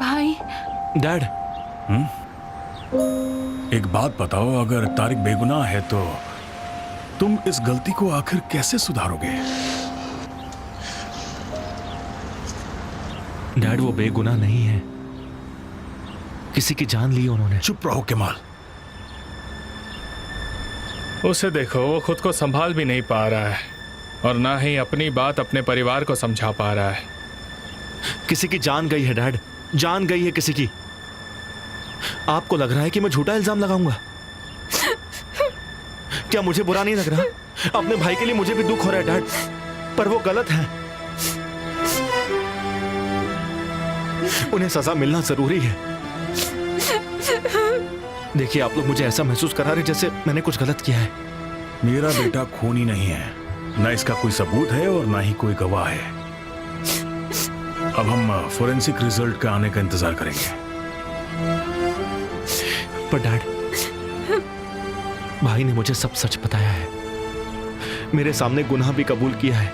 भाई। डैड। एक बात बताओ, अगर तारिक बेगुनाह है तो तुम इस गलती को आखिर कैसे सुधारोगे? डैड, वो बेगुनाह नहीं है। किसी की जान ली उन्होंने। चुप रहो केमाल। उसे देखो, वो खुद को संभाल भी नहीं पा रहा है और ना ही अपनी बात अपने परिवार को समझा पा रहा है। किसी की जान गई है डैड, जान गई है किसी की। आपको लग रहा है कि मैं झूठा इल्जाम लगाऊंगा? क्या मुझे बुरा नहीं लग रहा? अपने भाई के लिए मुझे भी दुख हो रहा है डैड, पर वो गलत है। उन्हें सजा मिलना जरूरी है। देखिए, आप लोग मुझे ऐसा महसूस करा रहे जैसे मैंने कुछ गलत किया है। मेरा बेटा खूनी नहीं है, ना इसका कोई सबूत है और ना ही कोई गवाह है। अब हम फोरेंसिक रिजल्ट का आने का इंतजार करेंगे। पर डैड, भाई ने मुझे सब सच बताया है, मेरे सामने गुनाह भी कबूल किया है।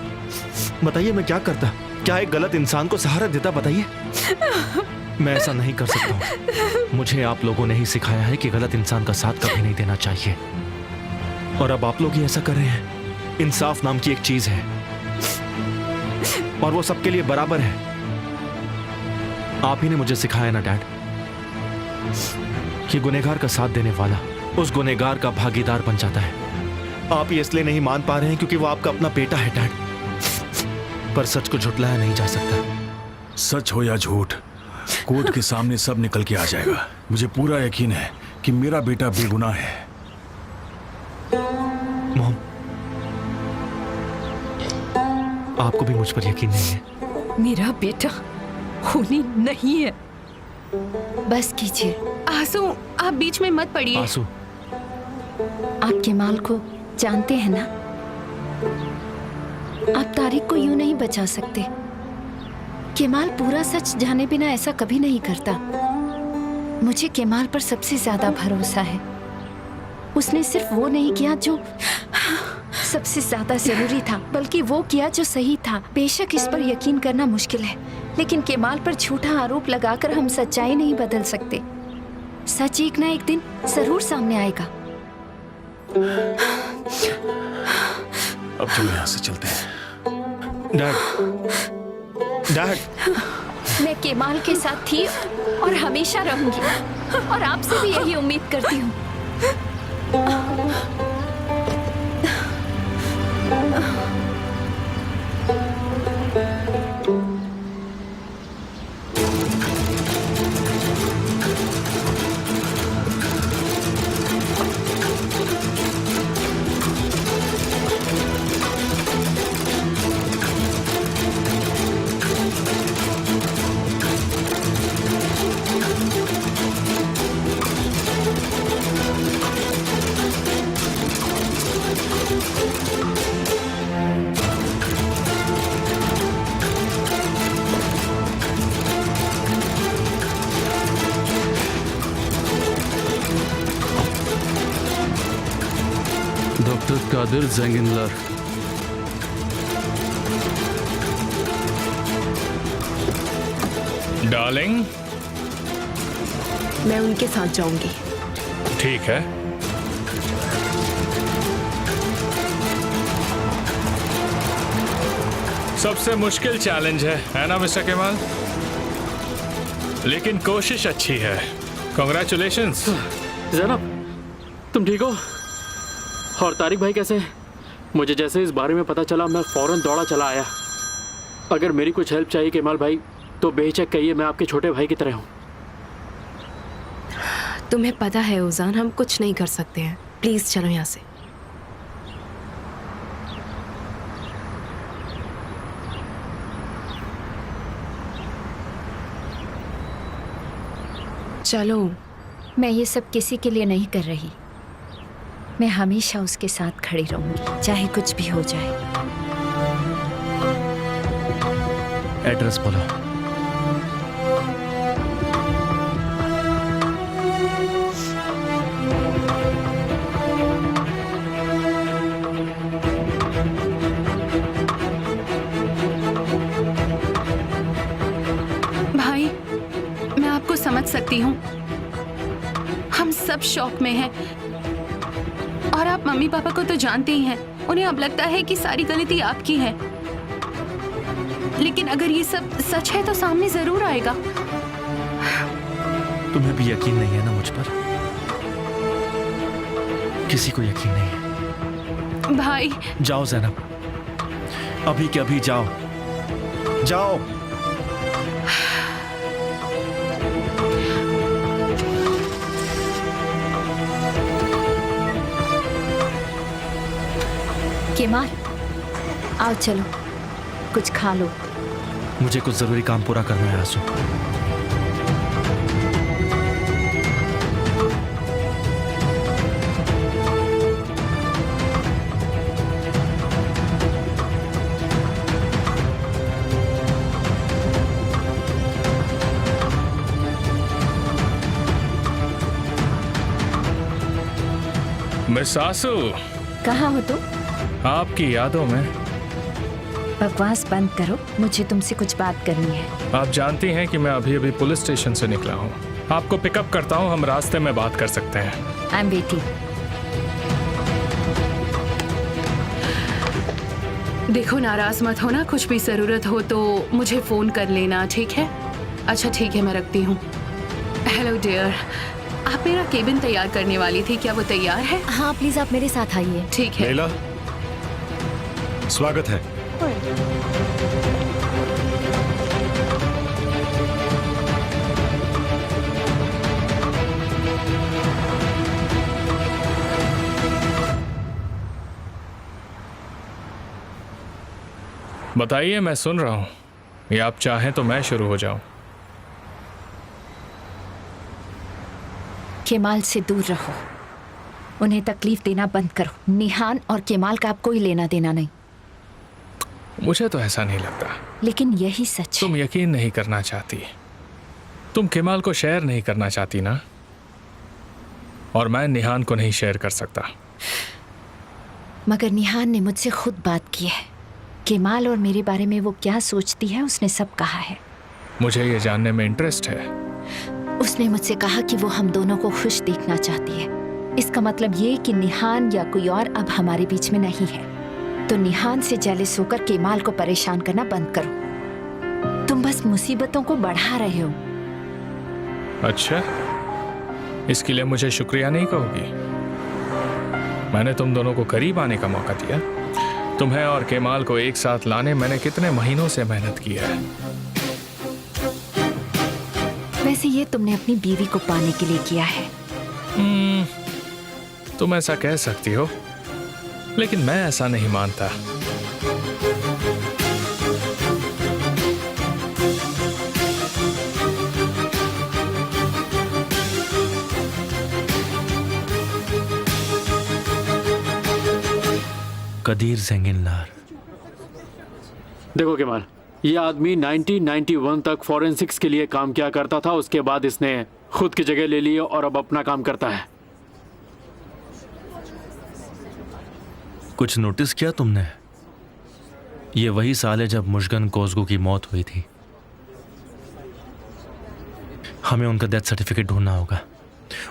बताइए मैं क्या करता? क्या एक गलत इंसान को सहारा देता? बताइए। मैं ऐसा नहीं कर सकता हूं। मुझे आप लोगों ने ही सिखाया है कि गलत इंसान का साथ कभी नहीं देना चाहिए, और अब आप लोग ही ऐसा कर रहे हैं। इंसाफ नाम की एक चीज है और वो सबके लिए बराबर है। आप ही ने मुझे सिखाया ना डैड कि गुनहगार का साथ देने वाला उस गुनहगार का भागीदार बन जाता है। आप ये इसलिए नहीं मान पा रहे हैं क्योंकि वो आपका अपना बेटा है डैड, पर सच को झुटलाया नहीं जा सकता। सच हो या झूठ, कोर्ट के सामने सब निकल के आ जाएगा। मुझे पूरा यकीन है कि मेरा बेटा बेगुनाह है। मॉम, आपको भी मुझ पर यकीन नहीं है? मेरा बेटा खूनी नहीं है। बस कीजिए आंसू, आप बीच में मत पड़िए। आंसू, आप केमाल को जानते हैं ना? आप तारिक को यूं नहीं बचा सकते। केमाल पूरा सच जाने बिना ऐसा कभी नहीं करता। मुझे केमाल पर सबसे ज्यादा भरोसा है। उसने सिर्फ वो नहीं किया जो सबसे ज्यादा जरूरी था, बल्कि वो किया जो सही था। बेशक इस पर यकीन करना मुश्किल है, लेकिन केमाल पर झूठा आरोप लगाकर हम सच्चाई नहीं बदल सकते। सच एक ना एक दिन जरूर सामने आएगा। अब चलो यहाँ से चलते हैं। डैड, डैड, मैं केमाल के साथ थी और हमेशा रहूंगी, और आपसे भी यही उम्मीद करती हूँ। डॉक्टर कादिर ज़ेंगिनलर। डार्लिंग, मैं उनके साथ जाऊंगी। ठीक है। सबसे मुश्किल चैलेंज है ना मिस्टर केमाल? लेकिन कोशिश अच्छी है। कांग्रेचुलेशंस। ज़ैनब, तुम ठीक हो? और तारिक भाई कैसे हैं? मुझे जैसे इस बारे में पता चला मैं फौरन दौड़ा चला आया। अगर मेरी कुछ हेल्प चाहिए केमाल भाई तो बेहिचक कहिए, मैं आपके छोटे भाई की तरह हूँ। तुम्हें पता है उजान, हम कुछ नहीं कर सकते हैं। प्लीज चलो यहाँ से। चलो। मैं ये सब किसी के लिए नहीं कर रही। मैं हमेशा उसके साथ खड़ी रहूंगी, चाहे कुछ भी हो जाए। एड्रेस बोलो। भाई, मैं सकती हूँ। हम सब शॉक में हैं। और आप मम्मी पापा को तो जानते ही हैं। उन्हें अब लगता है कि सारी गलती आपकी है। लेकिन अगर ये सब सच है तो सामने जरूर आएगा। तुम्हें भी यकीन नहीं है ना मुझ पर? किसी को यकीन नहीं है। भाई जाओ ज़ैनब, अभी के अभी जाओ, जाओ। केमाल, आओ चलो, कुछ खा लो। मुझे कुछ जरूरी काम पूरा करना है आंसू। मिस आंसू, कहाँ हो तुम? आपकी यादों में। बकवास बंद करो, मुझे तुमसे कुछ बात करनी है। आप जानती हैं कि मैं अभी अभी पुलिस स्टेशन से निकला हूँ। आपको पिकअप करता हूँ, हम रास्ते में बात कर सकते हैं। I am waiting. देखो, नाराज मत होना। कुछ भी जरूरत हो तो मुझे फोन कर लेना, ठीक है? अच्छा ठीक है, मैं रखती हूँ। हेलो डियर, आप मेरा केबिन तैयार करने वाली थी, क्या वो तैयार है? हाँ प्लीज आप मेरे साथ आइए। ठीक है। लैला, स्वागत है। बताइए, मैं सुन रहा हूँ। या आप चाहें तो मैं शुरू हो जाऊं? केमाल से दूर रहो, उन्हें तकलीफ देना बंद करो। निहान और केमाल का आप कोई लेना देना नहीं। मुझे तो ऐसा नहीं लगता। लेकिन यही सच है। तुम यकीन नहीं करना चाहती। तुम केमाल को शेयर नहीं करना चाहती ना? और मैं निहान को नहीं शेयर कर सकता। मगर निहान ने मुझसे खुद बात की है। केमाल और मेरे बारे में वो क्या सोचती है, उसने सब कहा है। मुझे ये जानने में इंटरेस्ट है। उसने मुझसे कहा कि वो हम दोनों को खुश देखना चाहती है। इसका मतलब ये कि निहान या कोई और अब हमारे बीच में नहीं है। तो निहान से जेलस होकर केमाल को परेशान करना बंद करो। तुम बस मुसीबतों को बढ़ा रहे हो। अच्छा, इसके लिए मुझे शुक्रिया नहीं कहोगी? मैंने तुम दोनों को करीब आने का मौका दिया। तुम्हें और केमाल को एक साथ लाने मैंने कितने महीनों से मेहनत की है। वैसे ये तुमने अपनी बीवी को पाने के लिए किया है। तुम ऐसा कह सकती हो, लेकिन मैं ऐसा नहीं मानता। कदीर ज़ेंगिनलार। देखो केमाल, ये आदमी 1991 तक फॉरेंसिक्स के लिए काम किया करता था। उसके बाद इसने खुद की जगह ले ली और अब अपना काम करता है। कुछ नोटिस किया तुमने? ये वही साल है जब मुशगन कोज़गू की मौत हुई थी। हमें उनका डेथ सर्टिफिकेट ढूंढना होगा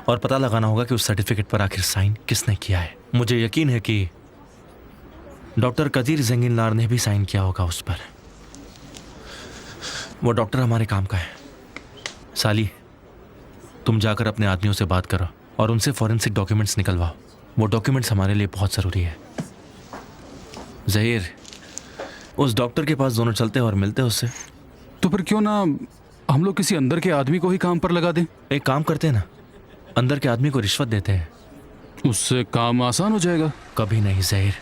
और पता लगाना होगा कि उस सर्टिफिकेट पर आखिर साइन किसने किया है। मुझे यकीन है कि डॉक्टर कदीर ज़ेंगिनलार ने भी साइन किया होगा उस पर। वो डॉक्टर हमारे काम का है। साली, तुम जाकर अपने आदमियों से बात करो और उनसे फॉरेंसिक डॉक्यूमेंट्स निकलवाओ। वो डॉक्यूमेंट्स हमारे लिए बहुत ज़रूरी है। ज़हीर, उस डॉक्टर के पास दोनों चलते हैं और मिलते हैं उससे। तो फिर क्यों ना हम लोग किसी अंदर के आदमी को ही काम पर लगा दें? एक काम करते हैं ना, अंदर के आदमी को रिश्वत देते हैं। उससे काम आसान हो जाएगा। कभी नहीं ज़हीर।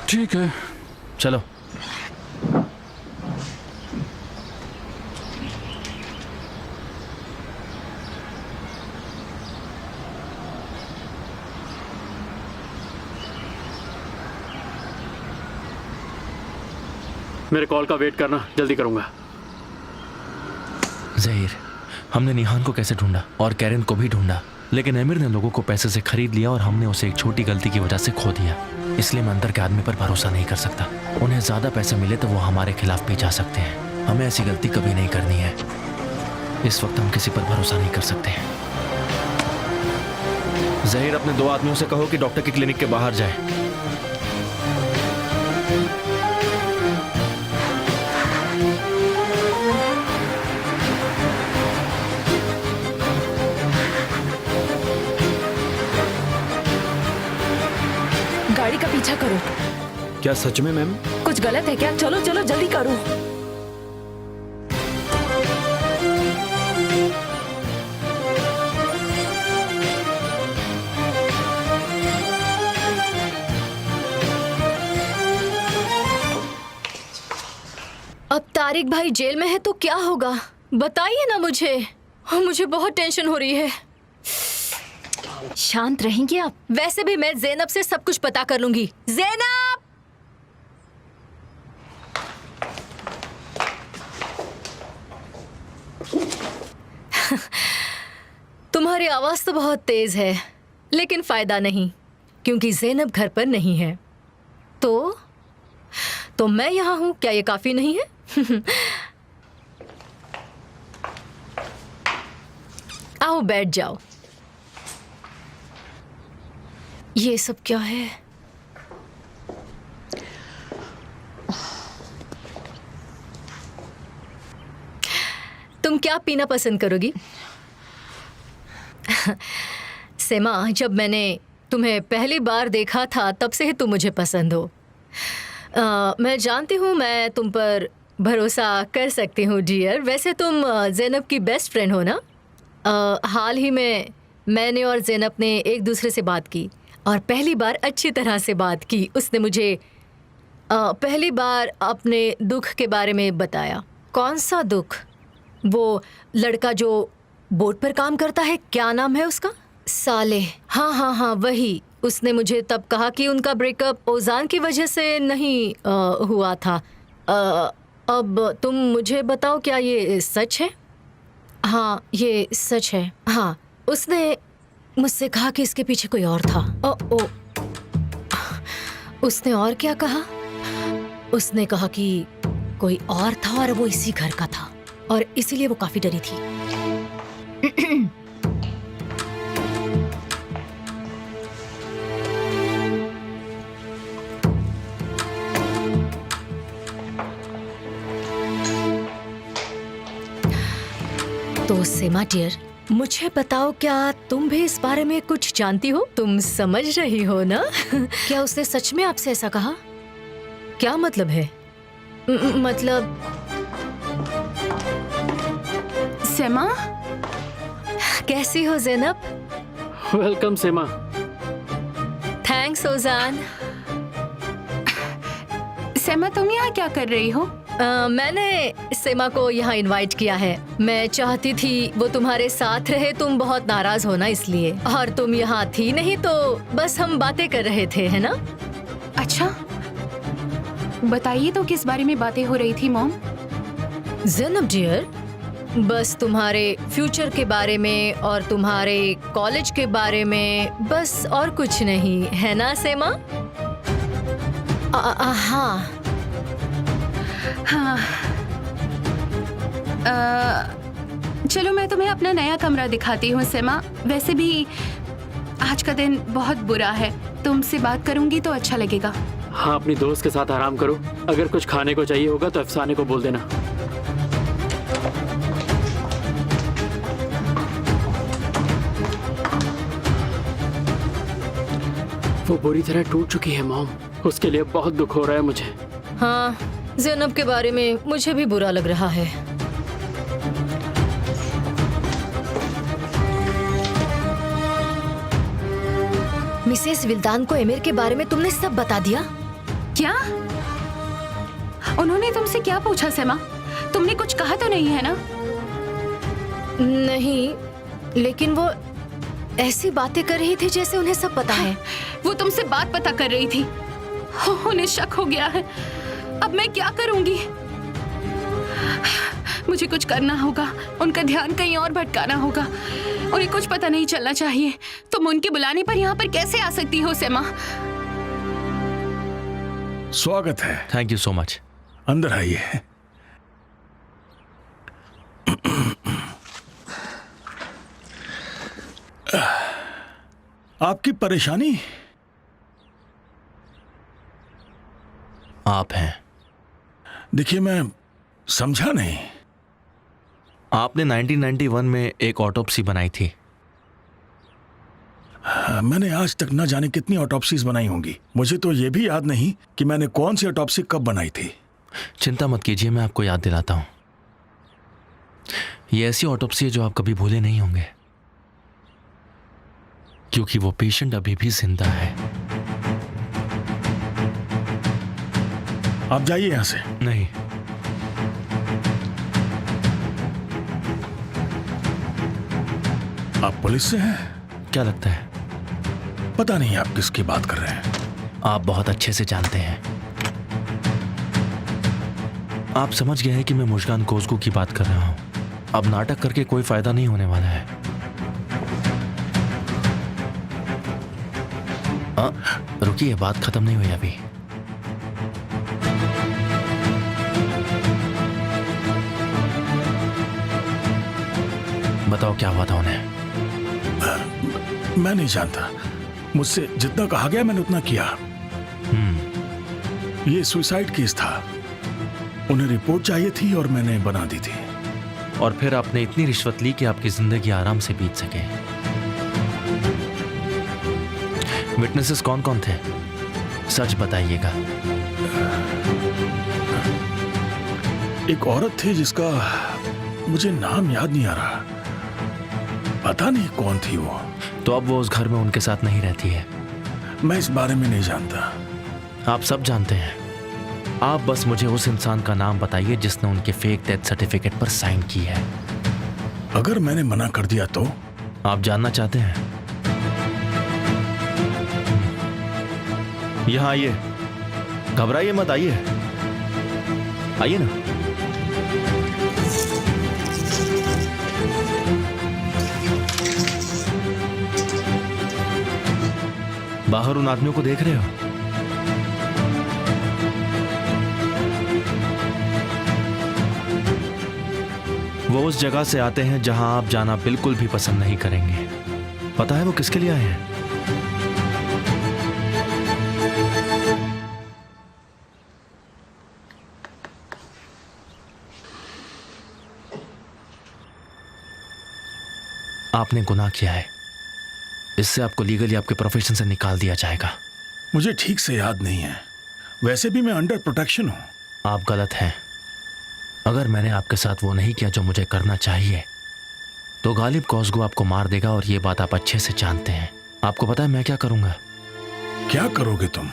ठीक है, चलो। मेरे कॉल का वेट करना, जल्दी करूंगा। ज़हीर, हमने निहान को कैसे ढूंढा और कैरन को भी ढूंढा, लेकिन अमीर ने लोगों को पैसे से खरीद लिया और हमने उसे एक छोटी गलती की वजह से खो दिया। इसलिए मैं अंदर के आदमी पर भरोसा नहीं कर सकता। उन्हें ज़्यादा पैसे मिले तो वो हमारे खिलाफ भी जा सकते हैं। हमें ऐसी गलती कभी नहीं करनी है। इस वक्त हम किसी पर भरोसा नहीं कर सकते। जहीर, अपने 2 आदमियों से कहो कि डॉक्टर की क्लिनिक के बाहर जाए। गाड़ी का पीछा करो। क्या सच में मैम? कुछ गलत है क्या? चलो चलो जल्दी करो। अब तारिक भाई जेल में है तो क्या होगा? बताइए ना मुझे। मुझे बहुत टेंशन हो रही है। शांत रहेंगे आप? वैसे भी मैं ज़ैनब से सब कुछ पता कर लूंगी। ज़ैनब! तुम्हारी आवाज तो बहुत तेज है, लेकिन फायदा नहीं, क्योंकि ज़ैनब घर पर नहीं है। तो मैं यहाँ हूँ, क्या ये काफी नहीं है? आओ बैठ जाओ। ये सब क्या है? तुम क्या पीना पसंद करोगी? सेमा, जब मैंने तुम्हें पहली बार देखा था तब से ही तुम मुझे पसंद हो। मैं जानती हूँ मैं तुम पर भरोसा कर सकती हूँ डियर। वैसे तुम ज़ैनब की बेस्ट फ्रेंड हो ना? हाल ही में मैंने और ज़ैनब ने एक दूसरे से बात की और पहली बार अच्छी तरह से बात की। उसने मुझे पहली बार अपने दुख के बारे में बताया। कौन सा दुख? वो लड़का जो बोट पर काम करता है, क्या नाम है उसका? साले। हाँ, वही। उसने मुझे तब कहा कि उनका ब्रेकअप ओजान की वजह से नहीं हुआ था। अब तुम मुझे बताओ, क्या ये सच है? हाँ, ये सच है। हाँ, उसने मुझसे कहा कि इसके पीछे कोई और था। ओ, उसने और क्या कहा? उसने कहा कि कोई और था और वो इसी घर का था और इसीलिए वो काफी डरी थी। तो सेमा डियर, मुझे बताओ, क्या तुम भी इस बारे में कुछ जानती हो? तुम समझ रही हो ना? क्या उसने सच में आपसे ऐसा कहा? क्या मतलब है? मतलब सेमा, कैसी हो ज़ैनब? वेलकम सेमा। थैंक्स ओजान। सेमा तुम यहाँ क्या कर रही हो? मैंने सेमा को यहाँ इनवाइट किया है। मैं चाहती थी वो तुम्हारे साथ रहे, तुम बहुत नाराज हो ना इसलिए। और तुम यहाँ थी नहीं तो बस हम बातें कर रहे थे, है ना? अच्छा, बताइए तो किस बारे में बातें हो रही थी मॉम? ज़ैनब डियर, बस तुम्हारे फ्यूचर के बारे में और तुम्हारे कॉलेज के बारे में, बस और कुछ नहीं, है ना सेमा? हाँ। हाँ। चलो मैं तुम्हें अपना नया कमरा दिखाती हूँ सेमा। वैसे भी आज का दिन बहुत बुरा है, तुमसे बात करूंगी तो अच्छा लगेगा। हाँ, अपनी दोस्त के साथ आराम करो। अगर कुछ खाने को चाहिए होगा तो अफसाने को बोल देना। वो बुरी तरह टूट चुकी है मॉम, उसके लिए बहुत दुख हो रहा है मुझे। हाँ, ज़ैनब के बारे में मुझे भी बुरा लग रहा है। मिसेस विल्दान को एमिर के बारे में तुमने सब बता दिया? क्या? उन्होंने तुमसे क्या पूछा सेमा? तुमने कुछ कहा तो नहीं है ना? नहीं, लेकिन वो ऐसी बातें कर रही थी जैसे उन्हें सब पता है। वो तुमसे बात पता कर रही थी। उन्हें शक हो गया है। अब मैं क्या करूंगी? मुझे कुछ करना होगा, उनका ध्यान कहीं और भटकाना होगा। उन्हें कुछ पता नहीं चलना चाहिए। तुम उनके बुलाने पर यहाँ पर कैसे आ सकती हो सेमा? स्वागत है। Thank you so much. अंदर आइए। आपकी परेशानी? आप हैं। देखिए, मैं समझा नहीं। आपने 1991 में एक ऑटोप्सी बनाई थी। मैंने आज तक न जाने कितनी ऑटोप्सीज बनाई होंगी। मुझे तो ये भी याद नहीं कि मैंने कौन सी ऑटोप्सी कब बनाई थी। चिंता मत कीजिए, मैं आपको याद दिलाता हूं। ये ऐसी ऑटोप्सी है जो आप कभी भूले नहीं होंगे, क्योंकि वो पेशेंट अभी भी जिंदा है। आप जाइए यहां से। नहीं, आप पुलिस से हैं? क्या लगता है? पता नहीं आप किसकी बात कर रहे हैं। आप बहुत अच्छे से जानते हैं। आप समझ गए हैं कि मैं मुस्कान कोज़गू की बात कर रहा हूं। अब नाटक करके कोई फायदा नहीं होने वाला है। रुकिए, बात खत्म नहीं हुई अभी। बताओ क्या हुआ था उन्हें? मैं नहीं जानता। मुझसे जितना कहा गया मैंने उतना किया। ये सुसाइड केस था। उन्हें रिपोर्ट चाहिए थी और मैंने बना दी थी। और फिर आपने इतनी रिश्वत ली कि आपकी जिंदगी आराम से बीत सके। विटनेसेस कौन कौन थे? सच बताइएगा। एक औरत थी जिसका मुझे नाम याद नहीं आ रहा। पता नहीं कौन थी वो। तो अब वो उस घर में उनके साथ नहीं रहती है? मैं इस बारे में नहीं जानता। आप सब जानते हैं। आप बस मुझे उस इंसान का नाम बताइए जिसने उनके फेक डेथ सर्टिफिकेट पर साइन की है। अगर मैंने मना कर दिया तो? आप जानना चाहते हैं? यहां आइए, घबराइए मत, आइए आइए ना। बाहर उन आदमियों को देख रहे हो? वो उस जगह से आते हैं जहां आप जाना बिल्कुल भी पसंद नहीं करेंगे। पता है वो किसके लिए आए हैं? आपने गुनाह किया है। इससे आपको लीगली आपके प्रोफेशन से निकाल दिया जाएगा। मुझे ठीक से याद नहीं है। वैसे भी मैं अंडर प्रोटेक्शन हूं। आप गलत हैं। अगर मैंने आपके साथ वो नहीं किया जो मुझे करना चाहिए, तो गालिब कोज़गू आपको मार देगा और ये बात आप अच्छे से जानते हैं। आपको पता है मैं क्या करूंगा? क्या करोगे तुम?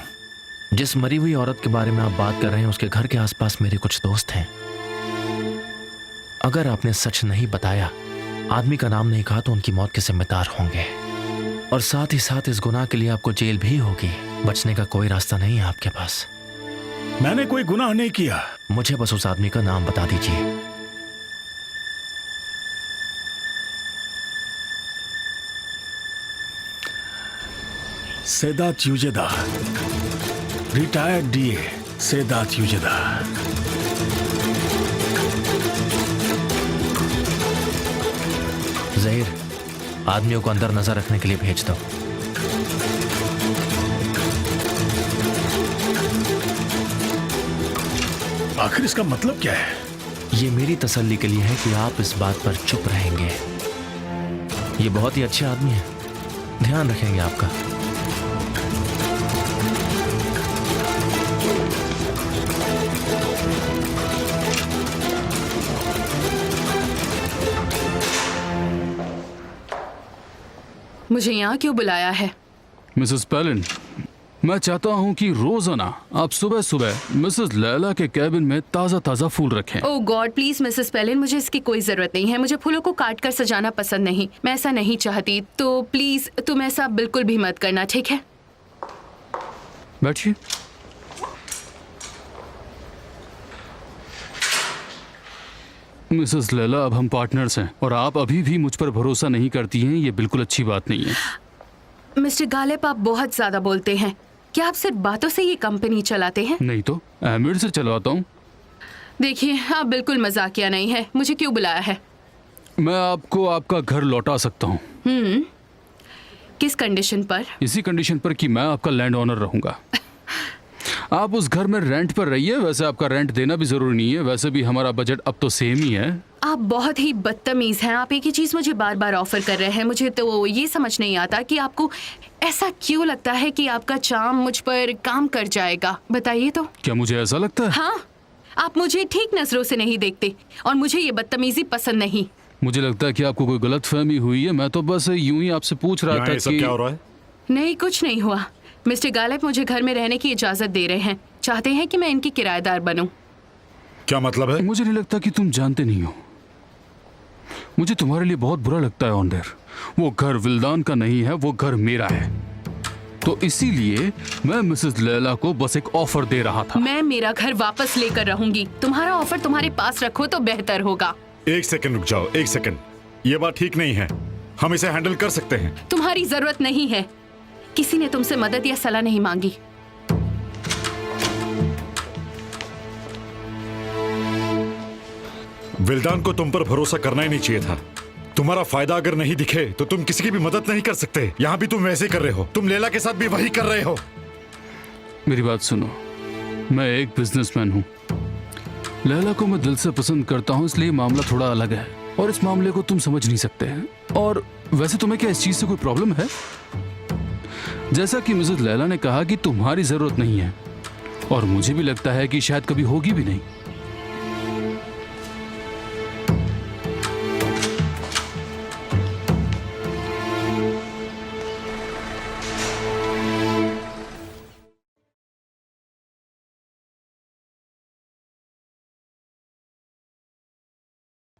जिस मरी हुई औरत के बारे में आप बात कर रहे हैं, उसके घर के आसपास मेरे कुछ दोस्त हैं। अगर आपने सच नहीं बताया, आदमी का नाम नहीं कहा, तो उनकी मौत के जिम्मेदार होंगे। और साथ ही साथ इस गुनाह के लिए आपको जेल भी होगी। बचने का कोई रास्ता नहीं है आपके पास। मैंने कोई गुनाह नहीं किया। मुझे बस उस आदमी का नाम बता दीजिए। Sedat यूजेदा, retired DA Sedat यूजेदा। Zaheer, आदमियों को अंदर नजर रखने के लिए भेज दो। आखिर इसका मतलब क्या है? ये मेरी तसल्ली के लिए है कि आप इस बात पर चुप रहेंगे। ये बहुत ही अच्छे आदमी हैं, ध्यान रखेंगे आपका। मुझे यहाँ क्यों बुलाया है? मिसेस पेलिन, मैं चाहता हूँ कि रोजाना आप सुबह सुबह मिसेस लैला के कैबिन में ताज़ा ताज़ा फूल रखें। ओह गॉड प्लीज मिसेस पेलिन, मुझे इसकी कोई जरूरत नहीं है। मुझे फूलों को काट कर सजाना पसंद नहीं। मैं ऐसा नहीं चाहती। तो प्लीज तुम ऐसा बिल्कुल भी मत करना, ठीक है? बैठिए। मिसेस लैला, अब हम पार्टनर्स हैं और आप अभी भी मुझ पर भरोसा नहीं करती हैं। ये बिल्कुल अच्छी बात नहीं है। मिस्टर गालिब, आप बहुत ज्यादा बोलते हैं। क्या आप सिर्फ बातों से ये कंपनी चलाते हैं? नहीं तो अहमियत से चलवाता हूँ। देखिए, आप बिल्कुल मजाकिया नहीं है। मुझे क्यों बुलाया है? मैं आपको आपका घर लौटा सकता हूँ। किस कंडीशन पर? इसी कंडीशन पर कि मैं आपका लैंड ओनर रहूंगा। आप उस घर में रेंट पर रहिए, वैसे आपका रेंट देना भी जरूरी नहीं है, वैसे भी हमारा बजट अब तो सेम ही है। आप बहुत ही बदतमीज हैं। आप एक ही चीज मुझे बार बार ऑफर कर रहे हैं। मुझे तो ये समझ नहीं आता कि आपको ऐसा क्यों लगता है कि आपका चार्म मुझ पर काम कर जाएगा। बताइए तो। क्या मुझे ऐसा लगता है? हाँ, आप मुझे ठीक नजरों से नहीं देखते और मुझे ये बदतमीजी पसंद नहीं। मुझे लगता है कि आपको कोई गलतफहमी हुई है। मैं तो बस यूं ही आपसे पूछ रहा था कि क्या हो रहा है? नहीं, कुछ नहीं हुआ। मिस्टर गालिब मुझे घर में रहने की इजाजत दे रहे हैं, चाहते हैं कि मैं इनकी किराएदार बनूं। क्या मतलब है? मुझे नहीं लगता कि तुम जानते नहीं हो। मुझे तुम्हारे लिए बहुत बुरा लगता है ऑनर। वो घर विल्दान का नहीं है, वो घर मेरा है। तो इसीलिए मैं मिसेस लैला को बस एक ऑफर दे रहा था। मैं मेरा घर वापस लेकर रहूंगी। तुम्हारा ऑफर तुम्हारे पास रखो तो बेहतर होगा। एक सेकंड रुक जाओ, एक सेकंड। ये बात ठीक नहीं है, हम इसे हैंडल कर सकते हैं। तुम्हारी जरूरत नहीं है। किसी ने तुमसे मदद या सलाह नहीं मांगी। विल्दान को तुम पर भरोसा करना ही नहीं चाहिए था। तुम्हारा फायदा अगर नहीं दिखे तो तुम किसी की भी मदद नहीं कर सकते। यहाँ भी तुम वैसे ही कर रहे हो। तुम लैला के साथ भी वही कर रहे हो। मेरी बात सुनो, मैं एक बिजनेसमैन हूँ। लैला को मैं दिल से पसंद करता हूँ, इसलिए मामला थोड़ा अलग है और इस मामले को तुम समझ नहीं सकते हैं। और वैसे तुम्हें क्या इस चीज से कोई प्रॉब्लम है? जैसा कि मिसेस लैला ने कहा कि तुम्हारी जरूरत नहीं है और मुझे भी लगता है कि शायद कभी होगी भी नहीं।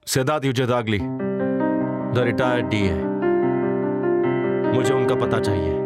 सिद्धार्थ युजदागली द रिटायर्ड डी है। मुझे उनका पता चाहिए।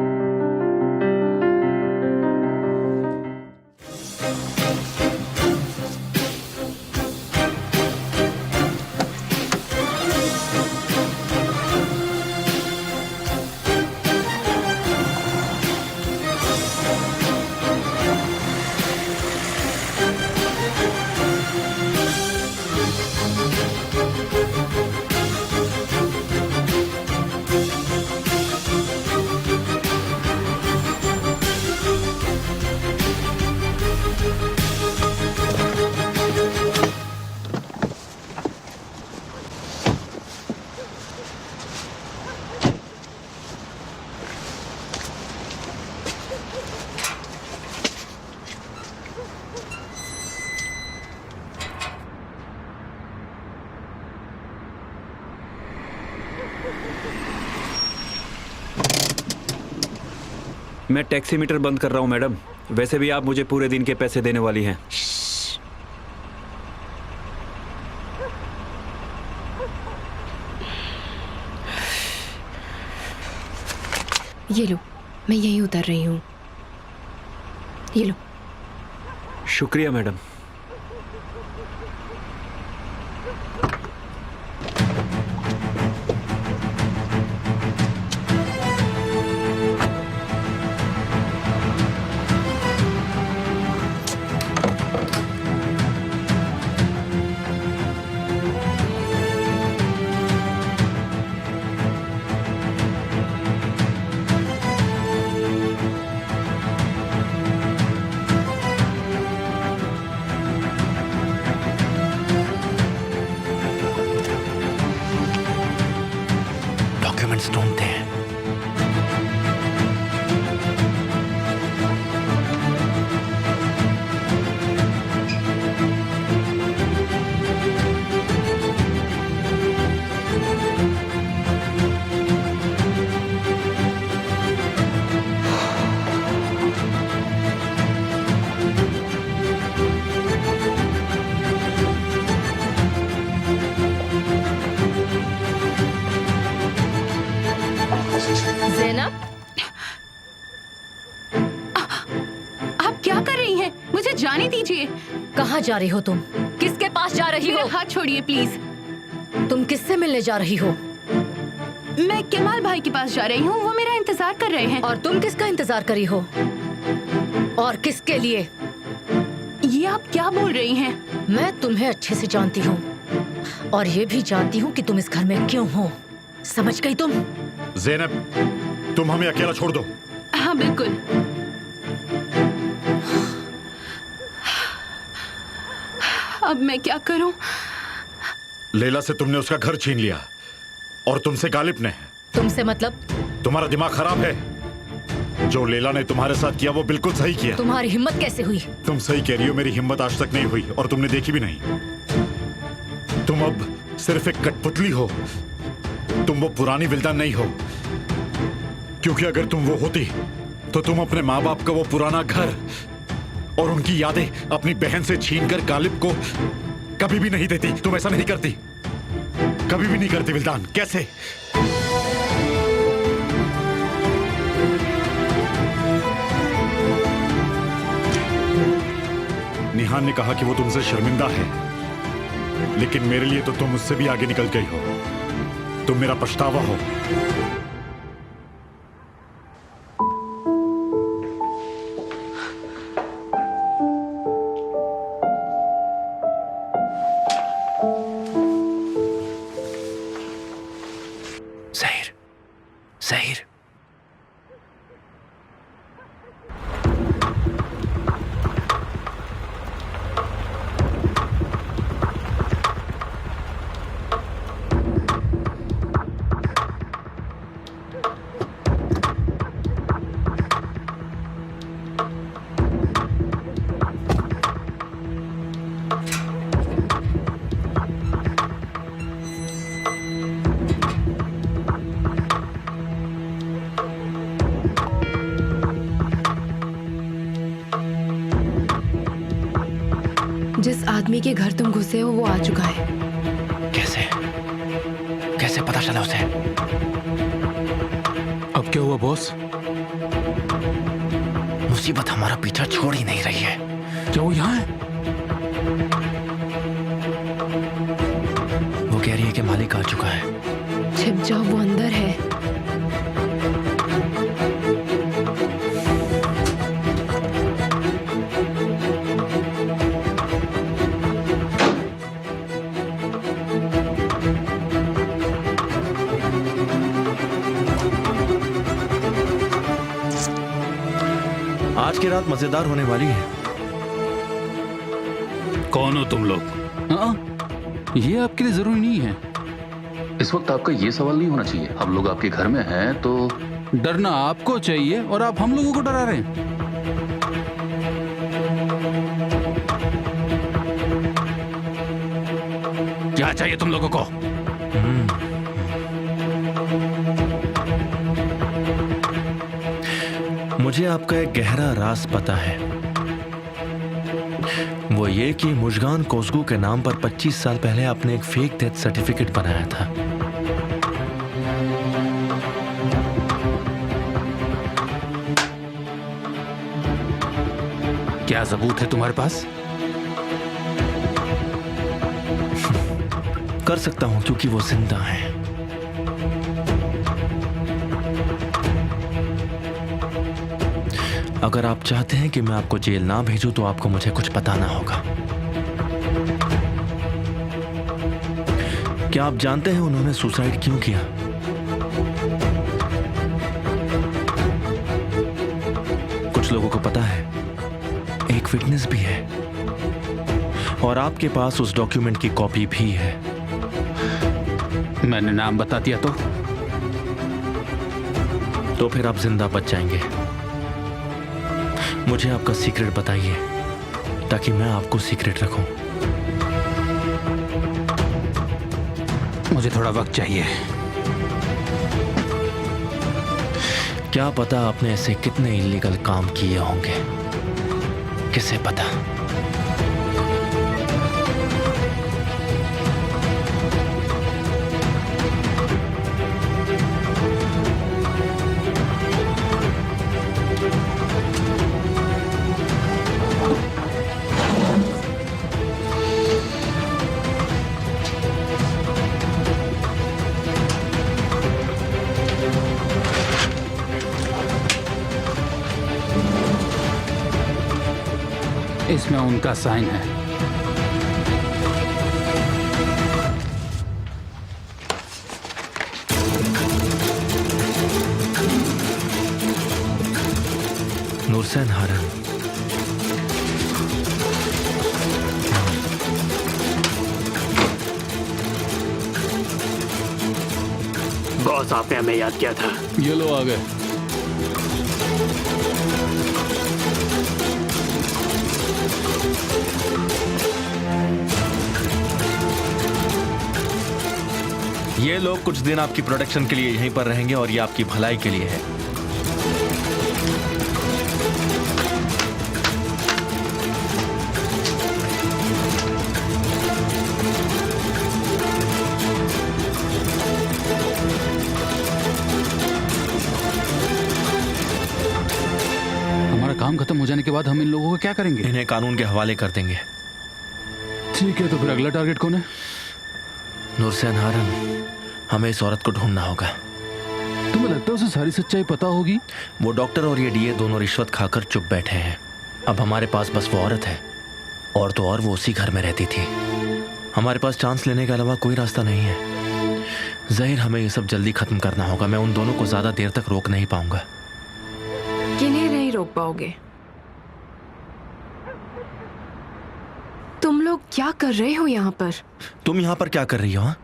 मैं टैक्सी मीटर बंद कर रहा हूँ मैडम। वैसे भी आप मुझे पूरे दिन के पैसे देने वाली हैं। ये लो, मैं यहीं उतर रही हूँ। ये लो। शुक्रिया मैडम। डॉक्यूमेंट्स ढूंढते हैं। ज़ैनब, आप क्या कर रही हैं? मुझे जाने दीजिए। कहाँ जा रही हो तुम? किसके पास जा रही मेरा हो? हाथ छोड़िए प्लीज। तुम किससे मिलने जा रही हो? मैं केमाल भाई के पास जा रही हूँ, वो मेरा इंतजार कर रहे हैं। और तुम किसका इंतजार कर रही हो? और किसके लिए? ये आप क्या बोल रही हैं? मैं तुम्हें अच्छे से जानती हूँ और ये भी जानती हूँ कि तुम इस घर में क्यों हो। समझ गई तुम? ज़ैनब, तुम हमें अकेला छोड़ दो। हाँ बिल्कुल। अब मैं क्या करूं? लैला से तुमने उसका घर छीन लिया और तुमसे गालिब ने। तुमसे मतलब? तुम्हारा दिमाग खराब है। जो लैला ने तुम्हारे साथ किया वो बिल्कुल सही किया। तुम्हारी हिम्मत कैसे हुई? तुम सही कह रही हो, मेरी हिम्मत आज तक नहीं हुई और तुमने देखी भी नहीं। तुम अब सिर्फ एक कठपुतली हो, तुम वो पुरानी विल्दान नहीं हो। क्योंकि अगर तुम वो होती तो तुम अपने माँ बाप का वो पुराना घर और उनकी यादें अपनी बहन से छीनकर गालिब को कभी भी नहीं देती। तुम ऐसा नहीं करती, कभी भी नहीं करती विल्दान। कैसे? निहान ने कहा कि वो तुमसे शर्मिंदा है, लेकिन मेरे लिए तो तुम मुझसे भी आगे निकल गई हो। तुम मेरा पछतावा हो। ज़हीर, ज़हीर, जिस आदमी के घर तुम घुसे हो वो आ चुका है। कैसे? कैसे पता चला उसे? अब क्या हुआ बॉस? मुसीबत हमारा पीछा छोड़ ही नहीं रही है। क्या वो यहाँ है? वो कह रही है कि मालिक आ चुका है। छिप जाओ, वो अंदर है। आज की रात मजेदार होने वाली है। कौन हो तुम लोग? हाँ, ये आपके लिए जरूरी नहीं है। इस वक्त आपका ये सवाल नहीं होना चाहिए। हम लोग आपके घर में हैं तो डरना आपको चाहिए और आप हम लोगों को डरा रहे हैं। क्या चाहिए तुम लोगों को? मुझे आपका एक गहरा राज पता है। वो ये कि मुजगान कोसगू के नाम पर 25 साल पहले आपने एक फेक डेथ सर्टिफिकेट बनाया था। क्या सबूत है तुम्हारे पास? कर सकता हूं क्योंकि वो जिंदा है। अगर आप चाहते हैं कि मैं आपको जेल ना भेजूं तो आपको मुझे कुछ बताना होगा। क्या आप जानते हैं उन्होंने सुसाइड क्यों किया? कुछ लोगों को पता है, एक विटनेस भी है और आपके पास उस डॉक्यूमेंट की कॉपी भी है। मैंने नाम बता दिया तो फिर आप जिंदा बच जाएंगे। मुझे आपका सीक्रेट बताइए ताकि मैं आपको सीक्रेट रखूं। मुझे थोड़ा वक्त चाहिए। क्या पता आपने ऐसे कितने इलीगल काम किए होंगे, किसे पता। इसमें उनका साइन है। नूरसैन हारन। बॉस, आपने हमें याद किया था। ये लो आ गए। ये लोग कुछ दिन आपकी प्रोटेक्शन के लिए यहीं पर रहेंगे और ये आपकी भलाई के लिए है। हमारा काम खत्म हो जाने के बाद हम इन लोगों को क्या करेंगे? इन्हें कानून के हवाले कर देंगे। ठीक है, तो फिर अगला टारगेट कौन है? नूरसैन हारन, हमें इस औरत को ढूंढना होगा। तुम्हें लगता है उसे सारी सच्चाई पता होगी? वो डॉक्टर और ये डीए दोनों रिश्वत खाकर चुप बैठे हैं। अब हमारे पास बस वो औरत है, और तो और वो उसी घर में रहती थी। हमारे पास चांस लेने के अलावा कोई रास्ता नहीं है। ज़ाहिर हमें ये सब जल्दी खत्म करना होगा। मैं उन दोनों को ज्यादा देर तक रोक नहीं पाऊंगा। किन्हें नहीं रोक पाओगे? तुम लोग क्या कर रहे हो यहाँ पर? तुम यहाँ पर क्या कर रही हो? हाँ?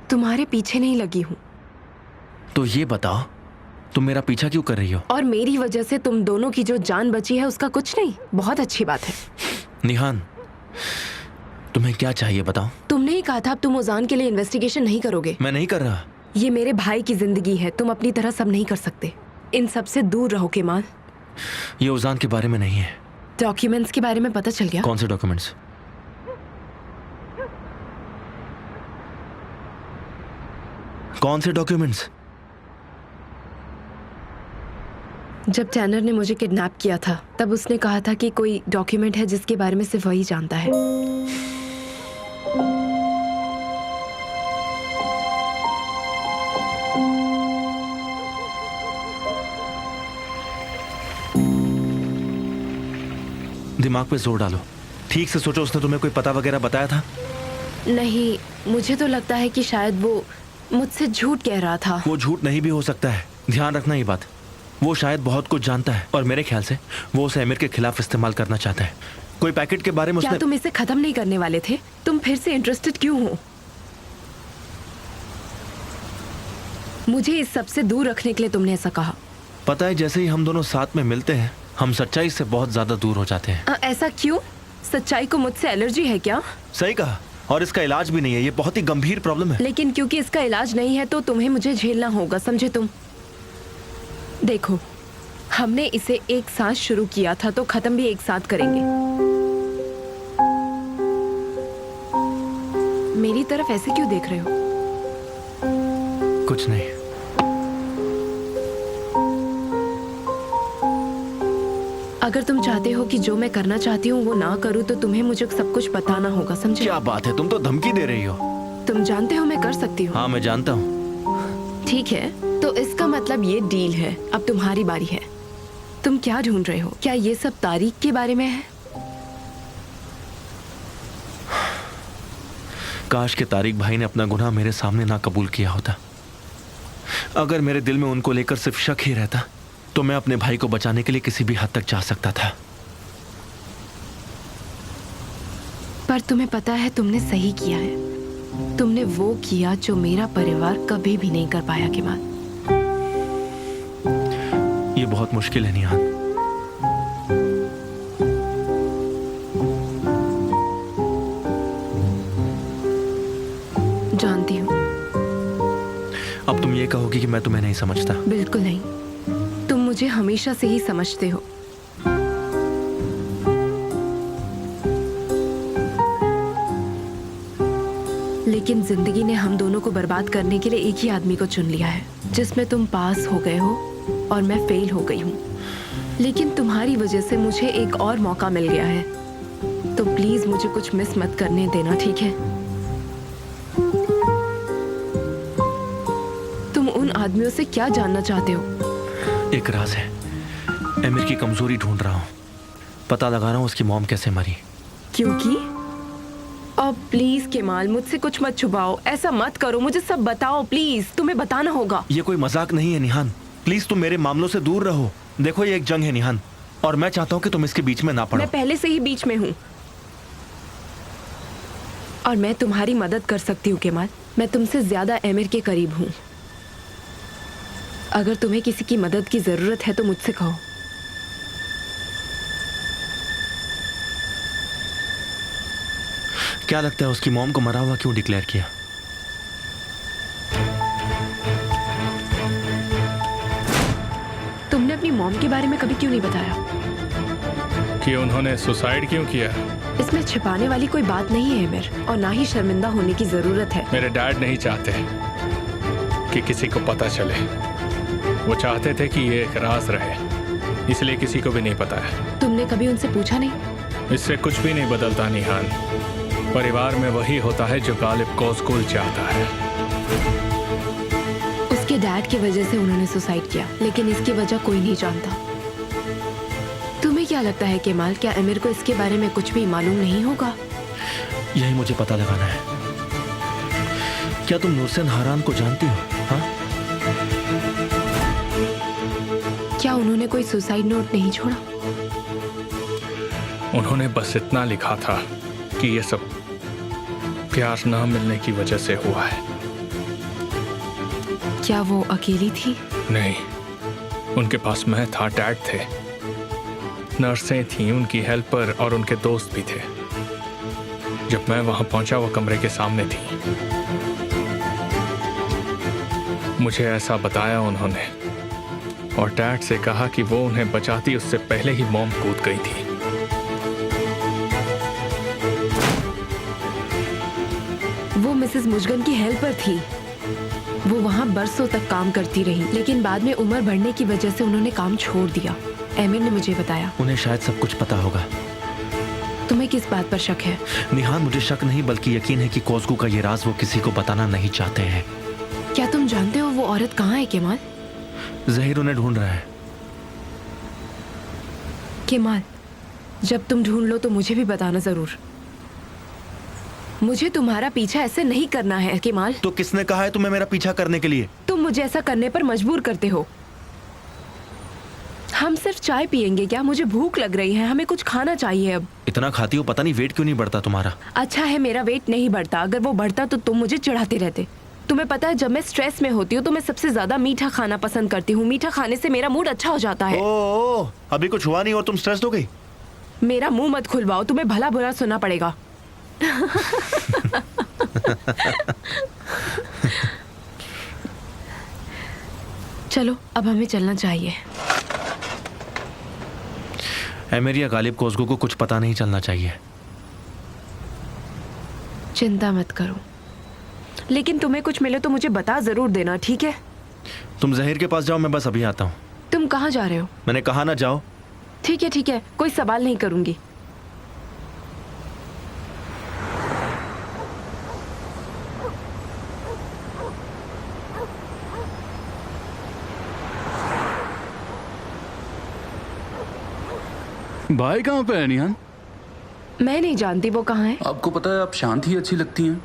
तुम्हारे पीछे नहीं लगी हूँ। तो ये बताओ, तुम मेरा पीछा क्यों कर रही हो? और मेरी वजह से तुम दोनों की जो जान बची है उसका कुछ नहीं। बहुत अच्छी बात है। निहान, तुम्हें क्या चाहिए बताओ? तुमने ही कहा था अब तुम उजान के लिए इन्वेस्टिगेशन नहीं करोगे। मैं नहीं कर रहा। ये मेरे भाई की जिंदगी है, तुम अपनी तरह सब नहीं कर सकते। इन सब से दूर रहो केमाल। ये उजान के बारे में नहीं है। डॉक्यूमेंट्स के बारे में पता चल गया? कौन से डॉक्यूमेंट्स? कौन से डॉक्यूमेंट्स? जब टैनर ने मुझे किडनैप किया था तब उसने कहा था कि कोई डॉक्यूमेंट है जिसके बारे में सिर्फ वही जानता है। दिमाग पे जोर डालो, ठीक से सोचो। उसने तुम्हें कोई पता वगैरह बताया था? नहीं, मुझे तो लगता है कि शायद वो मुझसे झूठ कह रहा था। वो झूठ नहीं भी हो सकता है, ध्यान रखना ये बात। वो शायद बहुत कुछ जानता है और मेरे ख्याल से वो उसे अमीर के खिलाफ इस्तेमाल करना चाहता है। कोई पैकेट के बारे में क्या उसने... तुम इसे खत्म नहीं करने वाले थे? तुम फिर से इंटरेस्टेड क्यों हो? मुझे इस सब से दूर रखने के लिए तुमने ऐसा कहा। पता है, जैसे ही हम दोनों साथ में मिलते हैं हम सच्चाई से बहुत ज्यादा दूर हो जाते हैं। ऐसा क्यों? सच्चाई को मुझसे एलर्जी है क्या? सही कहा, और इसका इलाज भी नहीं है। ये बहुत ही गंभीर प्रॉब्लम है। लेकिन क्योंकि इसका इलाज नहीं है तो तुम्हें मुझे झेलना होगा, समझे तुम? देखो, हमने इसे एक साथ शुरू किया था तो खत्म भी एक साथ करेंगे। मेरी तरफ ऐसे क्यों देख रहे हो? कुछ नहीं। अगर तुम चाहते हो कि जो मैं करना चाहती हूँ वो ना करूँ तो तुम्हें मुझे सब कुछ बताना होगा, समझे? क्या बात है, तुम तो धमकी दे रही हो। तुम जानते हो मैं कर सकती हूँ। हाँ, मैं जानता हूँ। ठीक है, तो इसका मतलब ये डील है। अब तुम्हारी बारी है। तुम क्या ढूंढ रहे हो? क्या ये सब तारीख के बारे में है? काश के तारिक भाई ने अपना गुनाह मेरे सामने ना कबूल किया होता। अगर मेरे दिल में उनको लेकर सिर्फ शक ही रहता तो मैं अपने भाई को बचाने के लिए किसी भी हद तक जा सकता था। पर तुम्हें पता है तुमने सही किया है। तुमने वो किया जो मेरा परिवार कभी भी नहीं कर पाया के बाद। ये बहुत मुश्किल है निहान। जानती हूँ। अब तुम ये कहोगी कि मैं तुम्हें नहीं समझता। बिल्कुल नहीं, तुम मुझे हमेशा से ही समझते हो। लेकिन जिंदगी ने हम दोनों को बर्बाद करने के लिए एक ही आदमी को चुन लिया है, जिसमें तुम पास हो गए हो और मैं फेल हो गई हूँ। लेकिन तुम्हारी वजह से मुझे एक और मौका मिल गया है, तो प्लीज मुझे कुछ मिस मत करने देना, ठीक है? तुम उन आदमियों से क्या जानना चाहते हो? एक राज है। अमीर की कमजोरी ढूंढ रहा हूँ, पता लगा रहा हूँ उसकी मॉम कैसे मरी। क्योंकि अब प्लीज केमाल, मुझसे कुछ मत छुपाओ। ऐसा मत करो, मुझे सब बताओ प्लीज। तुम्हें बताना होगा। ये कोई मजाक नहीं है निहान। प्लीज तुम मेरे मामलों से दूर रहो। देखो ये एक जंग है निहान, और मैं चाहता हूँ कि तुम इसके बीच में ना पड़ो। मैं पहले से ही बीच में हूँ और मैं तुम्हारी मदद कर सकती हूँ केमाल। मैं तुमसे ज्यादा एमिर के करीब हूँ। अगर तुम्हें किसी की मदद की जरूरत है तो मुझसे कहो। क्या लगता है उसकी मॉम को मरा हुआ क्यों डिक्लेयर किया? तुमने अपनी मॉम के बारे में कभी क्यों नहीं बताया? कि उन्होंने सुसाइड क्यों किया? इसमें छिपाने वाली कोई बात नहीं है एमिर, और ना ही शर्मिंदा होने की जरूरत है। मेरे डैड नहीं चाहते कि किसी को पता चले। वो चाहते थे कि ये एक राज रहे, इसलिए किसी को भी नहीं पता है। तुमने कभी उनसे पूछा नहीं? इससे कुछ भी नहीं बदलता निहान। परिवार में वही होता है जो गालिब कोसकुल चाहता है। उसके डैड की वजह से उन्होंने सुसाइड किया, लेकिन इसकी वजह कोई नहीं जानता। तुम्हें क्या लगता है केमाल, क्या एमिर को इसके बारे में कुछ भी मालूम नहीं होगा? यही मुझे पता लगाना है। क्या तुम नूरसन हारान को जानती हो? हाँ? क्या उन्होंने कोई सुसाइड नोट नहीं छोड़ा? उन्होंने बस इतना लिखा था कि ये सब प्यार न मिलने की वजह से हुआ है। क्या वो अकेली थी? नहीं, उनके पास मैं था, डैड थे, नर्सें थीं, उनकी हेल्पर और उनके दोस्त भी थे। जब मैं वहां पहुंचा वो कमरे के सामने थी। मुझे ऐसा बताया उन्होंने, और डैड से कहा कि वो उन्हें बचाती उससे पहले ही मॉम कूद गई थी। वो मिसेस मुजगन की हेल्पर थी। वो वहाँ बरसों तक काम करती रही, लेकिन बाद में उम्र बढ़ने की वजह से उन्होंने काम छोड़ दिया। एमिर ने मुझे बताया। उन्हें शायद सब कुछ पता होगा। तुम्हें किस बात पर शक है? निहान, मुझे शक नहीं बल्कि यकीन है कि कोसगू का ये राज वो किसी को बताना नहीं चाहते हैं। क्या तुम जानते हो वो औरत कहाँ है केमाल? जहीर उन्हें ढूंढ रहा है। केमाल, जब तुम ढूंढ लो तो मुझे भी बताना जरूर। मुझे तुम्हारा पीछा ऐसे नहीं करना है केमाल। तो किसने कहा है तुम्हें मेरा पीछा करने के लिए? तुम मुझे ऐसा करने पर मजबूर करते हो। हम सिर्फ चाय पियेंगे क्या? मुझे भूख लग रही है, हमें कुछ खाना चाहिए अब। इतना खाती हो, पता नहीं वेट क्यों नहीं बढ़ता तुम्हारा। अच्छा है, मेरा वेट नहीं बढ़ता। अगर वो बढ़ता तो तुम मुझे चिढ़ाते रहते। तुम्हें पता है, जब मैं स्ट्रेस में होती हूँ तो मैं सबसे ज्यादा मीठा खाना पसंद करती हूँ। मीठा खाने से मेरा मूड अच्छा हो जाता है। ओ, अभी कुछ हुआ नहीं और तुम स्ट्रेस्ड हो गई? मेरा मुंह मत खुलवाओ, तुम्हें भला बुरा सुनना पड़ेगा। चलो अब हमें चलना चाहिए। एमिर या गालिब कोसगू को कुछ पता नहीं चलना चाहिए। चिंता मत करो, लेकिन तुम्हें कुछ मिले तो मुझे बता जरूर देना, ठीक है? तुम जहीर के पास जाओ, मैं बस अभी आता हूँ। तुम कहाँ जा रहे हो? मैंने कहा ना जाओ। ठीक है, कोई सवाल नहीं करूंगी। भाई कहाँ पे है निहान? मैं नहीं जानती वो कहाँ है। आपको पता है आप शांत ही अच्छी लगती हैं।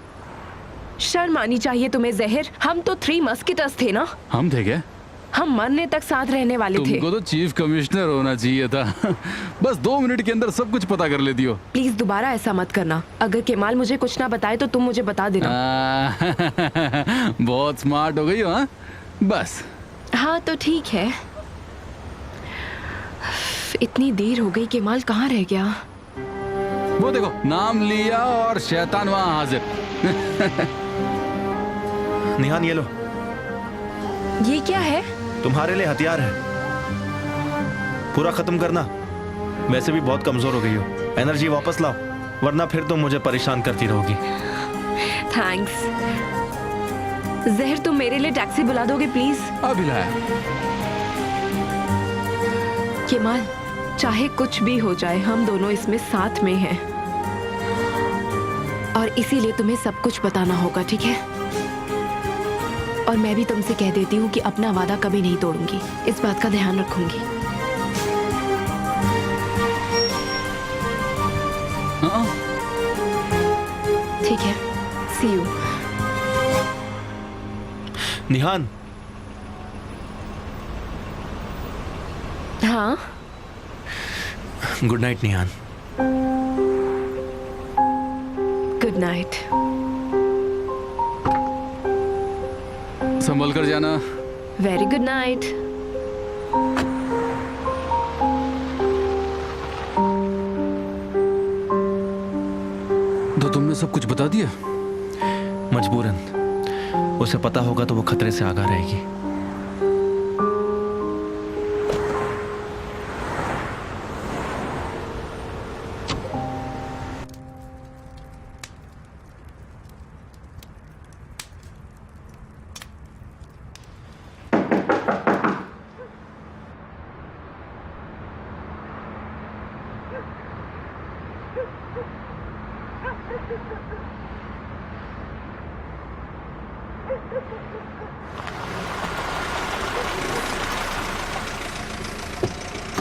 शर्म आनी चाहिए तुम्हें जहर। हम तो 3 मस्किटर्स थे ना। हम थे क्या? हम मरने तक साथ रहने वाले थे। तुमको तो चीफ कमिश्नर होना चाहिए था। बस 2 मिनट के अंदर सब कुछ पता कर लेती हो। प्लीज दोबारा ऐसा मत करना। अगर केमाल मुझे कुछ ना बताए तो तुम मुझे बता देना। बहुत स्मार्ट हो गई हो। हाँ बस। हाँ तो ठीक है। इतनी देर हो गई, केमाल कहाँ रह गया? वो देखो, नाम लिया और शैतान वहां हाजिर। निहान, ये लो। ये क्या है? तुम्हारे लिए हथियार है, पूरा खत्म करना। वैसे भी बहुत कमजोर हो गई हो, एनर्जी वापस लाओ, वरना फिर तुम मुझे परेशान करती रहोगी। थैंक्स। जहर, तुम मेरे लिए टैक्सी बुला दोगे प्लीज? अभी लाया। केमाल, चाहे कुछ भी हो जाए हम दोनों इसमें साथ में हैं, और इसीलिए तुम्हें सब कुछ बताना होगा, ठीक है? और मैं भी तुमसे कह देती हूँ कि अपना वादा कभी नहीं तोड़ूंगी। इस बात का ध्यान रखूंगी। ठीक है, सी यू। निहान, हाँ good night Nihan. Good night. संभल कर जाना। Very good night. तो तुमने सब कुछ बता दिया? मजबूरन। उसे पता होगा तो वो खतरे से आगाह रहेगी।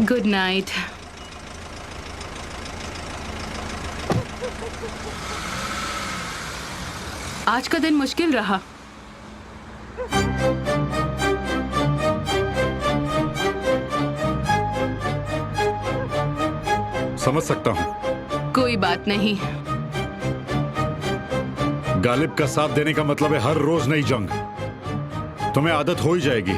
Good night. आज का दिन मुश्किल रहा। समझ सकता हूँ। कोई बात नहीं। गालिब का साथ देने का मतलब है हर रोज नई जंग। तुम्हें आदत हो ही जाएगी।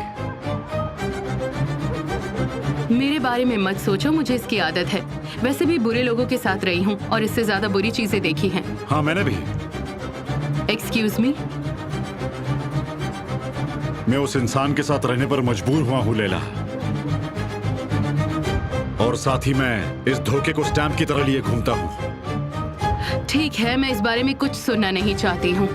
मेरे बारे में मत सोचो, मुझे इसकी आदत है। वैसे भी बुरे लोगों के साथ रही हूँ और इससे ज्यादा बुरी चीजें देखी हैं। हाँ, मैंने भी। Excuse me. मैं उस इंसान के साथ रहने पर मजबूर हुआ हूँ लैला, और साथ ही मैं इस धोखे को स्टैम्प की तरह लिए घूमता हूँ। ठीक है, मैं इस बारे में कुछ सुनना नहीं चाहती हूँ।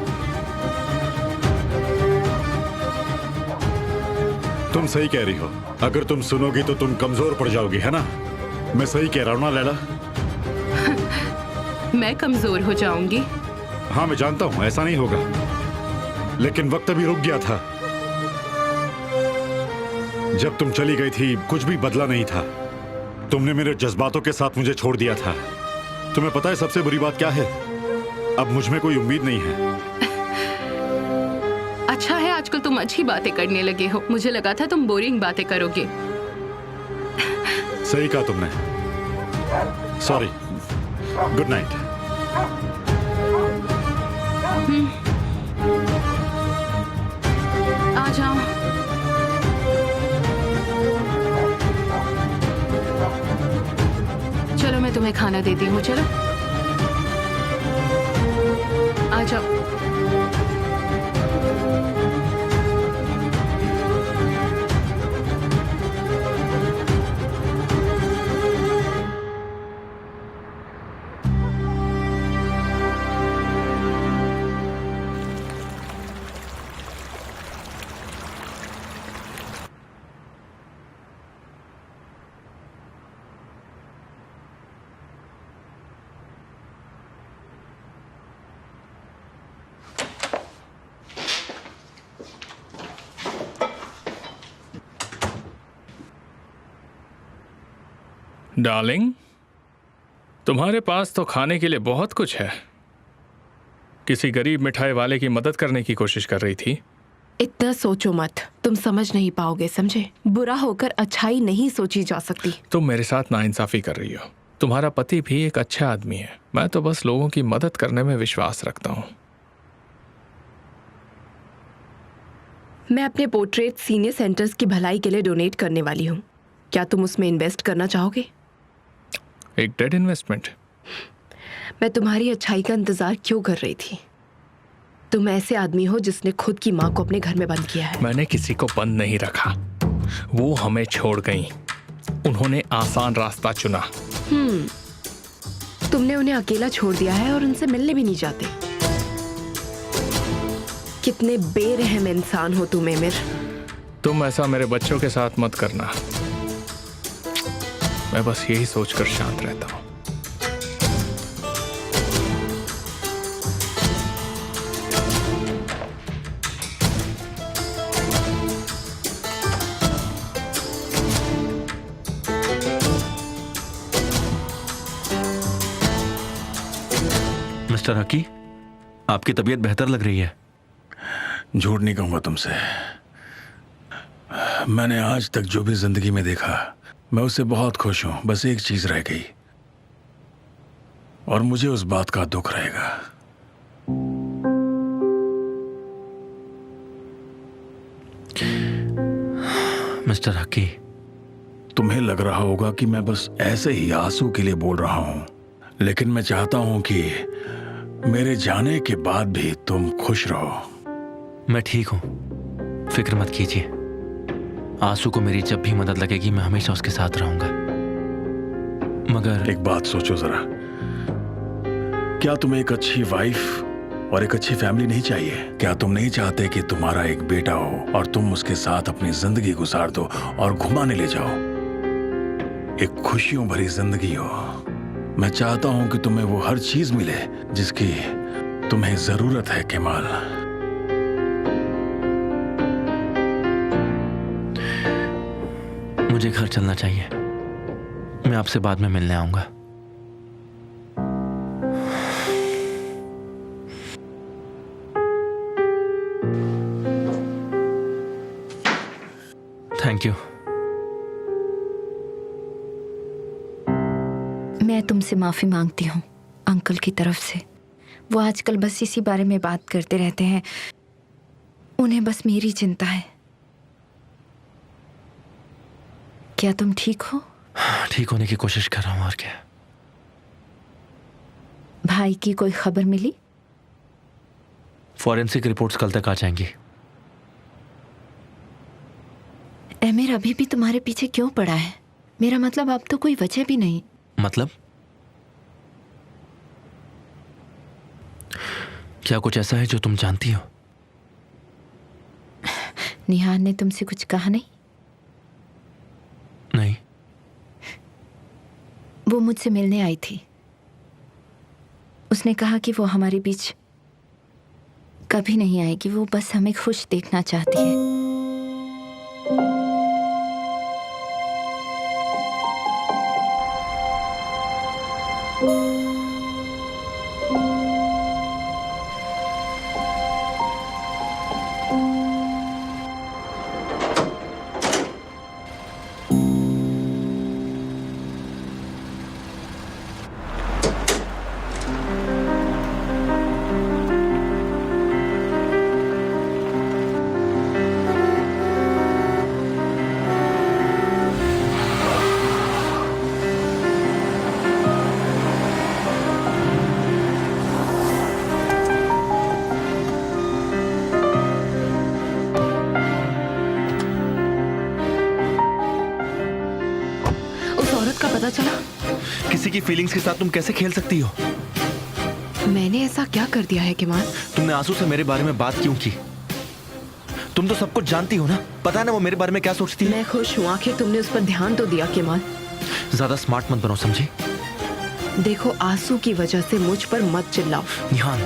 तुम सही कह रही हो। अगर तुम सुनोगी तो तुम कमजोर पड़ जाओगी, है ना? मैं सही कह रहा हूँ ना लैला? मैं कमजोर हो जाऊंगी? हाँ, मैं जानता हूँ ऐसा नहीं होगा, लेकिन वक्त अभी रुक गया था। जब तुम चली गई थी कुछ भी बदला नहीं था। तुमने मेरे जज्बातों के साथ मुझे छोड़ दिया था। तुम्हें पता है सबसे बुरी बात क्या है? अब मुझ में कोई उम्मीद नहीं है। अच्छा है, आजकल तुम अच्छी बातें करने लगे हो। मुझे लगा था तुम बोरिंग बातें करोगे। सही कहा तुमने। सॉरी। Good night. आ जाओ। चलो मैं तुम्हें खाना देती हूँ। चलो आ जाओ। डार्लिंग, तुम्हारे पास तो खाने के लिए बहुत कुछ है। किसी गरीब मिठाई वाले की मदद करने की कोशिश कर रही थी। इतना सोचो मत, तुम समझ नहीं पाओगे, समझे? बुरा होकर अच्छाई नहीं सोची जा सकती। तुम मेरे साथ नाइंसाफी कर रही हो। तुम्हारा पति भी एक अच्छा आदमी है। मैं तो बस लोगों की मदद करने में विश्वास रखता हूँ। मैं अपने पोर्ट्रेट सीनियर सेंटर्स की भलाई के लिए डोनेट करने वाली हूँ। क्या तुम उसमें इन्वेस्ट करना चाहोगे? एक डेड इन्वेस्टमेंट? मैं तुम्हारी अच्छाई का इंतजार क्यों कर रही थी? तुम ऐसे आदमी हो जिसने खुद की माँ को अपने घर में बंद किया है। मैंने किसी को बंद नहीं रखा, वो हमें छोड़ गई। उन्होंने आसान रास्ता चुना। तुमने उन्हें अकेला छोड़ दिया है और उनसे मिलने भी नहीं जाते। कितने बेरहम इंसान हो तुम एमिर। तुम ऐसा मेरे बच्चों के साथ मत करना। मैं बस यही सोचकर शांत रहता हूँ। मिस्टर हकी, आपकी तबीयत बेहतर लग रही है। झूठ नहीं कहूंगा तुमसे। मैंने आज तक जो भी जिंदगी में देखा मैं उससे बहुत खुश हूं, बस एक चीज रह गई और मुझे उस बात का दुख रहेगा। मिस्टर हकी, तुम्हें लग रहा होगा कि मैं बस ऐसे ही आंसू के लिए बोल रहा हूं, लेकिन मैं चाहता हूं कि मेरे जाने के बाद भी तुम खुश रहो। मैं ठीक हूं, फिक्र मत कीजिए। आंसू को मेरी जब भी मदद लगेगी मैं हमेशा उसके साथ रहूंगा। मगर एक बात सोचो जरा, क्या तुम्हें एक अच्छी वाइफ और एक अच्छी फैमिली नहीं चाहिए? क्या तुम नहीं चाहते कि तुम्हारा एक बेटा हो और तुम उसके साथ अपनी जिंदगी गुजार दो और घुमाने ले जाओ? एक खुशियों भरी जिंदगी हो। मैं चाहता हूं कि तुम्हें वो हर चीज मिले जिसकी तुम्हें जरूरत है केमाल। मुझे घर चलना चाहिए, मैं आपसे बाद में मिलने आऊंगा। Thank you. मैं तुमसे माफी मांगती हूँ अंकल की तरफ से। वो आजकल बस इसी बारे में बात करते रहते हैं, उन्हें बस मेरी चिंता है। क्या तुम ठीक हो? ठीक होने की कोशिश कर रहा हूं, और क्या। भाई की कोई खबर मिली? फॉरेंसिक रिपोर्ट्स कल तक आ जाएंगी। एमिर अभी भी तुम्हारे पीछे क्यों पड़ा है? मेरा मतलब अब तो कोई वजह भी नहीं। मतलब? क्या कुछ ऐसा है जो तुम जानती हो? निहान ने तुमसे कुछ कहा नहीं? नहीं। वो मुझसे मिलने आई थी। उसने कहा कि वो हमारे बीच कभी नहीं आएगी, वो बस हमें खुश देखना चाहती है। किसी की फीलिंग्स के साथ तुम कैसे खेल सकती हो? मैंने ऐसा क्या कर दिया है केमाल? तुमने आंसू से मेरे बारे में बात क्यों की? तुम तो सब कुछ जानती हो ना, पता है ना वो मेरे बारे में क्या सोचती है। मैं खुश हूँ, आखिर तुमने उस पर ध्यान तो दिया केमाल। ज्यादा स्मार्ट मत बनो, समझी? देखो, आंसू की वजह से मुझ पर मत चिल्लाओ। निहान,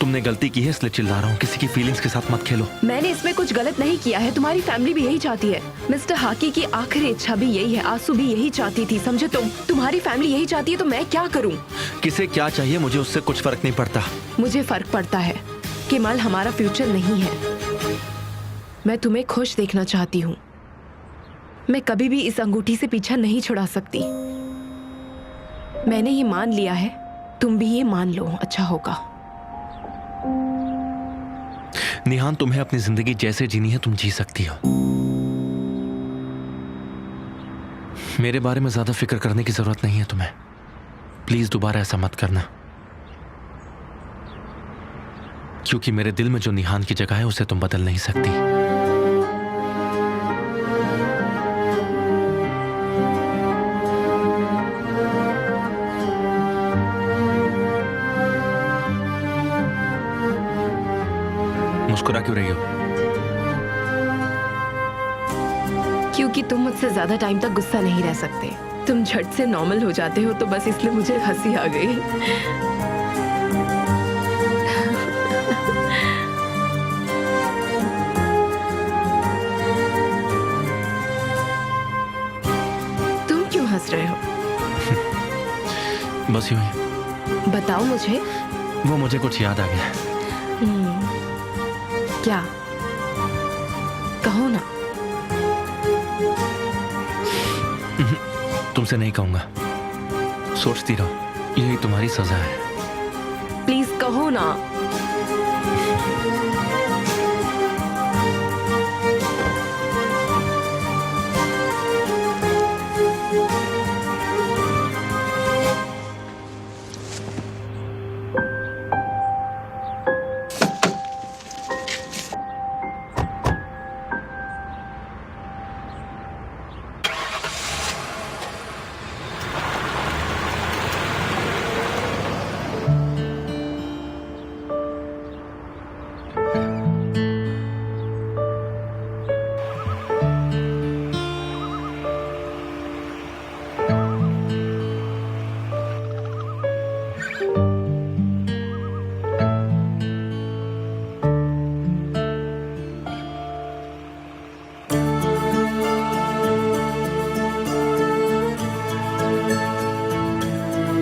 तुमने गलती की है इसलिए चिल्ला रहा हूँ। किसी की फीलिंग्स के साथ मत खेलो। मैंने इसमें कुछ गलत नहीं किया है, तुम्हारी फैमिली भी यही चाहती है। मिस्टर हाकी की आखिरी इच्छा भी यही है, आंसू भी यही चाहती थी, समझे तुम? तुम्हारी फैमिली यही चाहती है तो मैं क्या करूँ? किसे क्या चाहिए मुझे उससे कुछ फर्क नहीं पड़ता। मुझे फर्क पड़ता है। केमाल हमारा फ्यूचर नहीं है। मैं तुम्हें खुश देखना चाहती हूँ। मैं कभी भी इस अंगूठी से पीछा नहीं छुड़ा सकती। मैंने ये मान लिया है, तुम भी ये मान लो, अच्छा होगा। निहान, तुम्हें अपनी जिंदगी जैसे जीनी है तुम जी सकती हो। मेरे बारे में ज्यादा फिक्र करने की जरूरत नहीं है तुम्हें। प्लीज दोबारा ऐसा मत करना, क्योंकि मेरे दिल में जो निहान की जगह है उसे तुम बदल नहीं सकती। मुस्कुरा क्यों रही हो? क्योंकि तुम मुझसे ज्यादा टाइम तक गुस्सा नहीं रह सकते। तुम झट से नॉर्मल हो जाते हो, तो बस इसलिए मुझे हंसी आ गई। तुम क्यों हंस रहे हो? बस यूं ही। बताओ मुझे। वो मुझे कुछ याद आ गया। क्या? कहो ना। तुमसे नहीं कहूंगा। सोचती रहो, यही तुम्हारी सजा है। प्लीज कहो ना।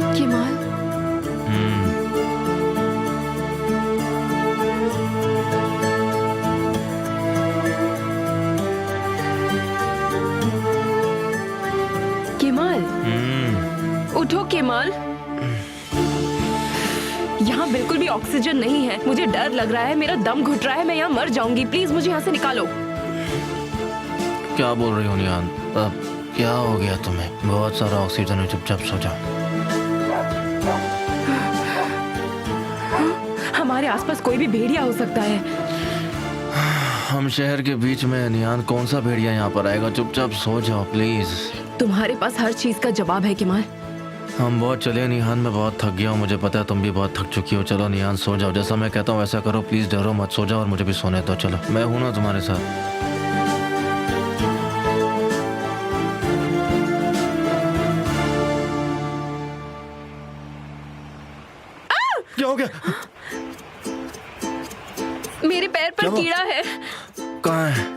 केमाल, केमाल, उठो केमाल। यहाँ बिल्कुल भी ऑक्सीजन नहीं है। मुझे डर लग रहा है, मेरा दम घुट रहा है, मैं यहाँ मर जाऊंगी। प्लीज मुझे यहाँ से निकालो। क्या बोल रही हो निहान? क्या हो गया तुम्हें? बहुत सारा ऑक्सीजन है, चुपचाप सो जाओ। हमारे आसपास कोई भी भेड़िया हो सकता है। हम शहर के बीच में, निहान कौन सा भेड़िया यहाँ पर आएगा? चुपचाप सो जाओ प्लीज। तुम्हारे पास हर चीज का जवाब है केमाल। हम बहुत चले निहान, मैं बहुत थक गया हूँ। मुझे पता है तुम भी बहुत थक चुकी हो। चलो निहान सो जाओ, जैसा मैं कहता हूँ वैसा करो। प्लीज डरो मत, सो जाओ और मुझे भी सोने दो। चलो, मैं हूं ना तुम्हारे साथ। क्या हो गया? मेरे पैर पर कीड़ा है। कहाँ है?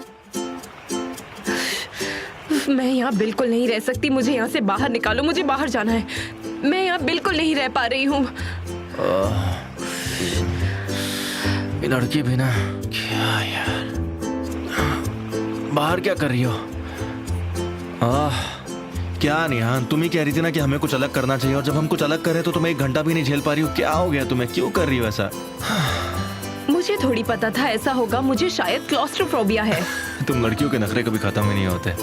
मैं यहाँ बिल्कुल नहीं रह सकती। मुझे यहाँ से बाहर निकालो, मुझे बाहर जाना है। मैं यहाँ बिल्कुल नहीं रह पा रही हूँ। ये लड़की भी ना, क्या यार, बाहर क्या कर रही हो? क्या निहान, तुम ही कह रही थी ना कि हमें कुछ अलग करना चाहिए, और जब हम कुछ अलग कर रहे तो तुम 1 घंटा भी नहीं झेल पा रही हो। क्या हो गया तुम्हें? क्यों कर रही हो ऐसा? मुझे थोड़ी पता था ऐसा होगा। मुझे शायद क्लॉस्ट्रोफोबिया है। तुम लड़कियों के नखरे कभी खत्म ही नहीं होते।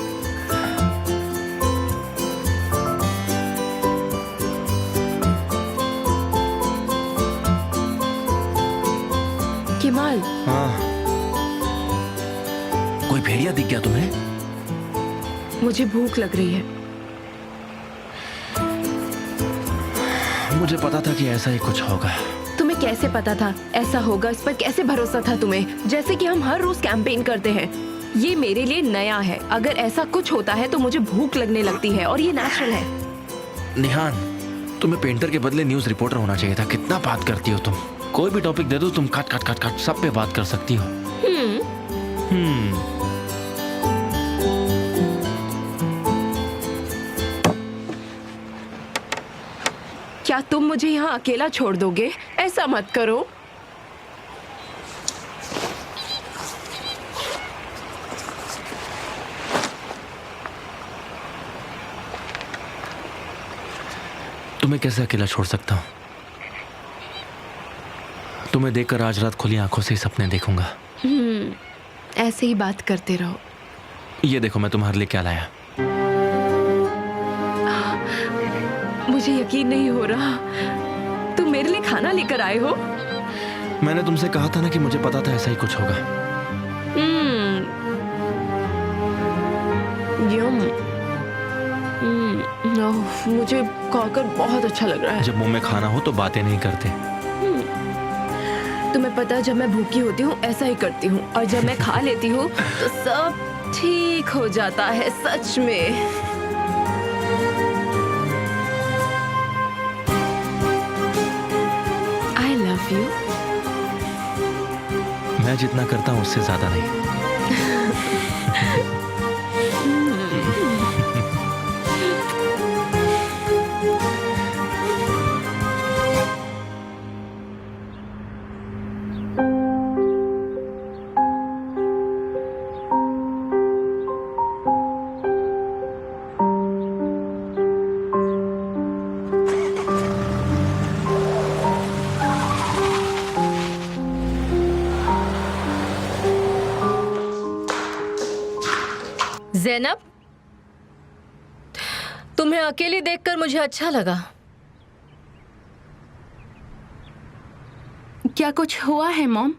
केमाल, हाँ, कोई भेड़िया दिख गया तुम्हें? मुझे भूख लग रही है। मुझे पता था कि ऐसा ही कुछ होगा। तुम्हें कैसे पता था ऐसा होगा? इस पर कैसे भरोसा था तुम्हें? जैसे कि हम हर रोज कैंपेन करते हैं। ये मेरे लिए नया है। अगर ऐसा कुछ होता है तो मुझे भूख लगने लगती है, और ये नेचुरल है। निहान, तुम्हें पेंटर के बदले न्यूज रिपोर्टर होना चाहिए था। कितना बात करती हो तुम। कोई भी टॉपिक दे दो, तुम काट काट काट काट सब पे बात कर सकती हो। क्या तुम मुझे यहाँ अकेला छोड़ दोगे? ऐसा मत करो। तुम्हें कैसे अकेला छोड़ सकता हूँ? तुम्हें देखकर आज रात खुली आंखों से ही सपने देखूंगा। ऐसे ही बात करते रहो। ये देखो मैं तुम्हारे लिए क्या लाया। मुझे यकीन नहीं हो रहा। तुम मेरे लिए खाना लेकर आए हो? मैंने तुमसे कहा था ना कि मुझे पता था ऐसा ही कुछ होगा। यम। मुझे खाकर बहुत अच्छा लग रहा है। जब मुंह में खाना हो तो बातें नहीं करते। तुम्हें पता है, जब मैं भूखी होती हूँ ऐसा ही करती हूँ, और जब मैं खा लेती हूँ तो सब ठीक हो जाता है। सच में। I love you। मैं जितना करता हूँ उससे ज्यादा नहीं। ज़ैनब, तुम्हें अकेली देखकर मुझे अच्छा लगा। क्या कुछ हुआ है मॉम?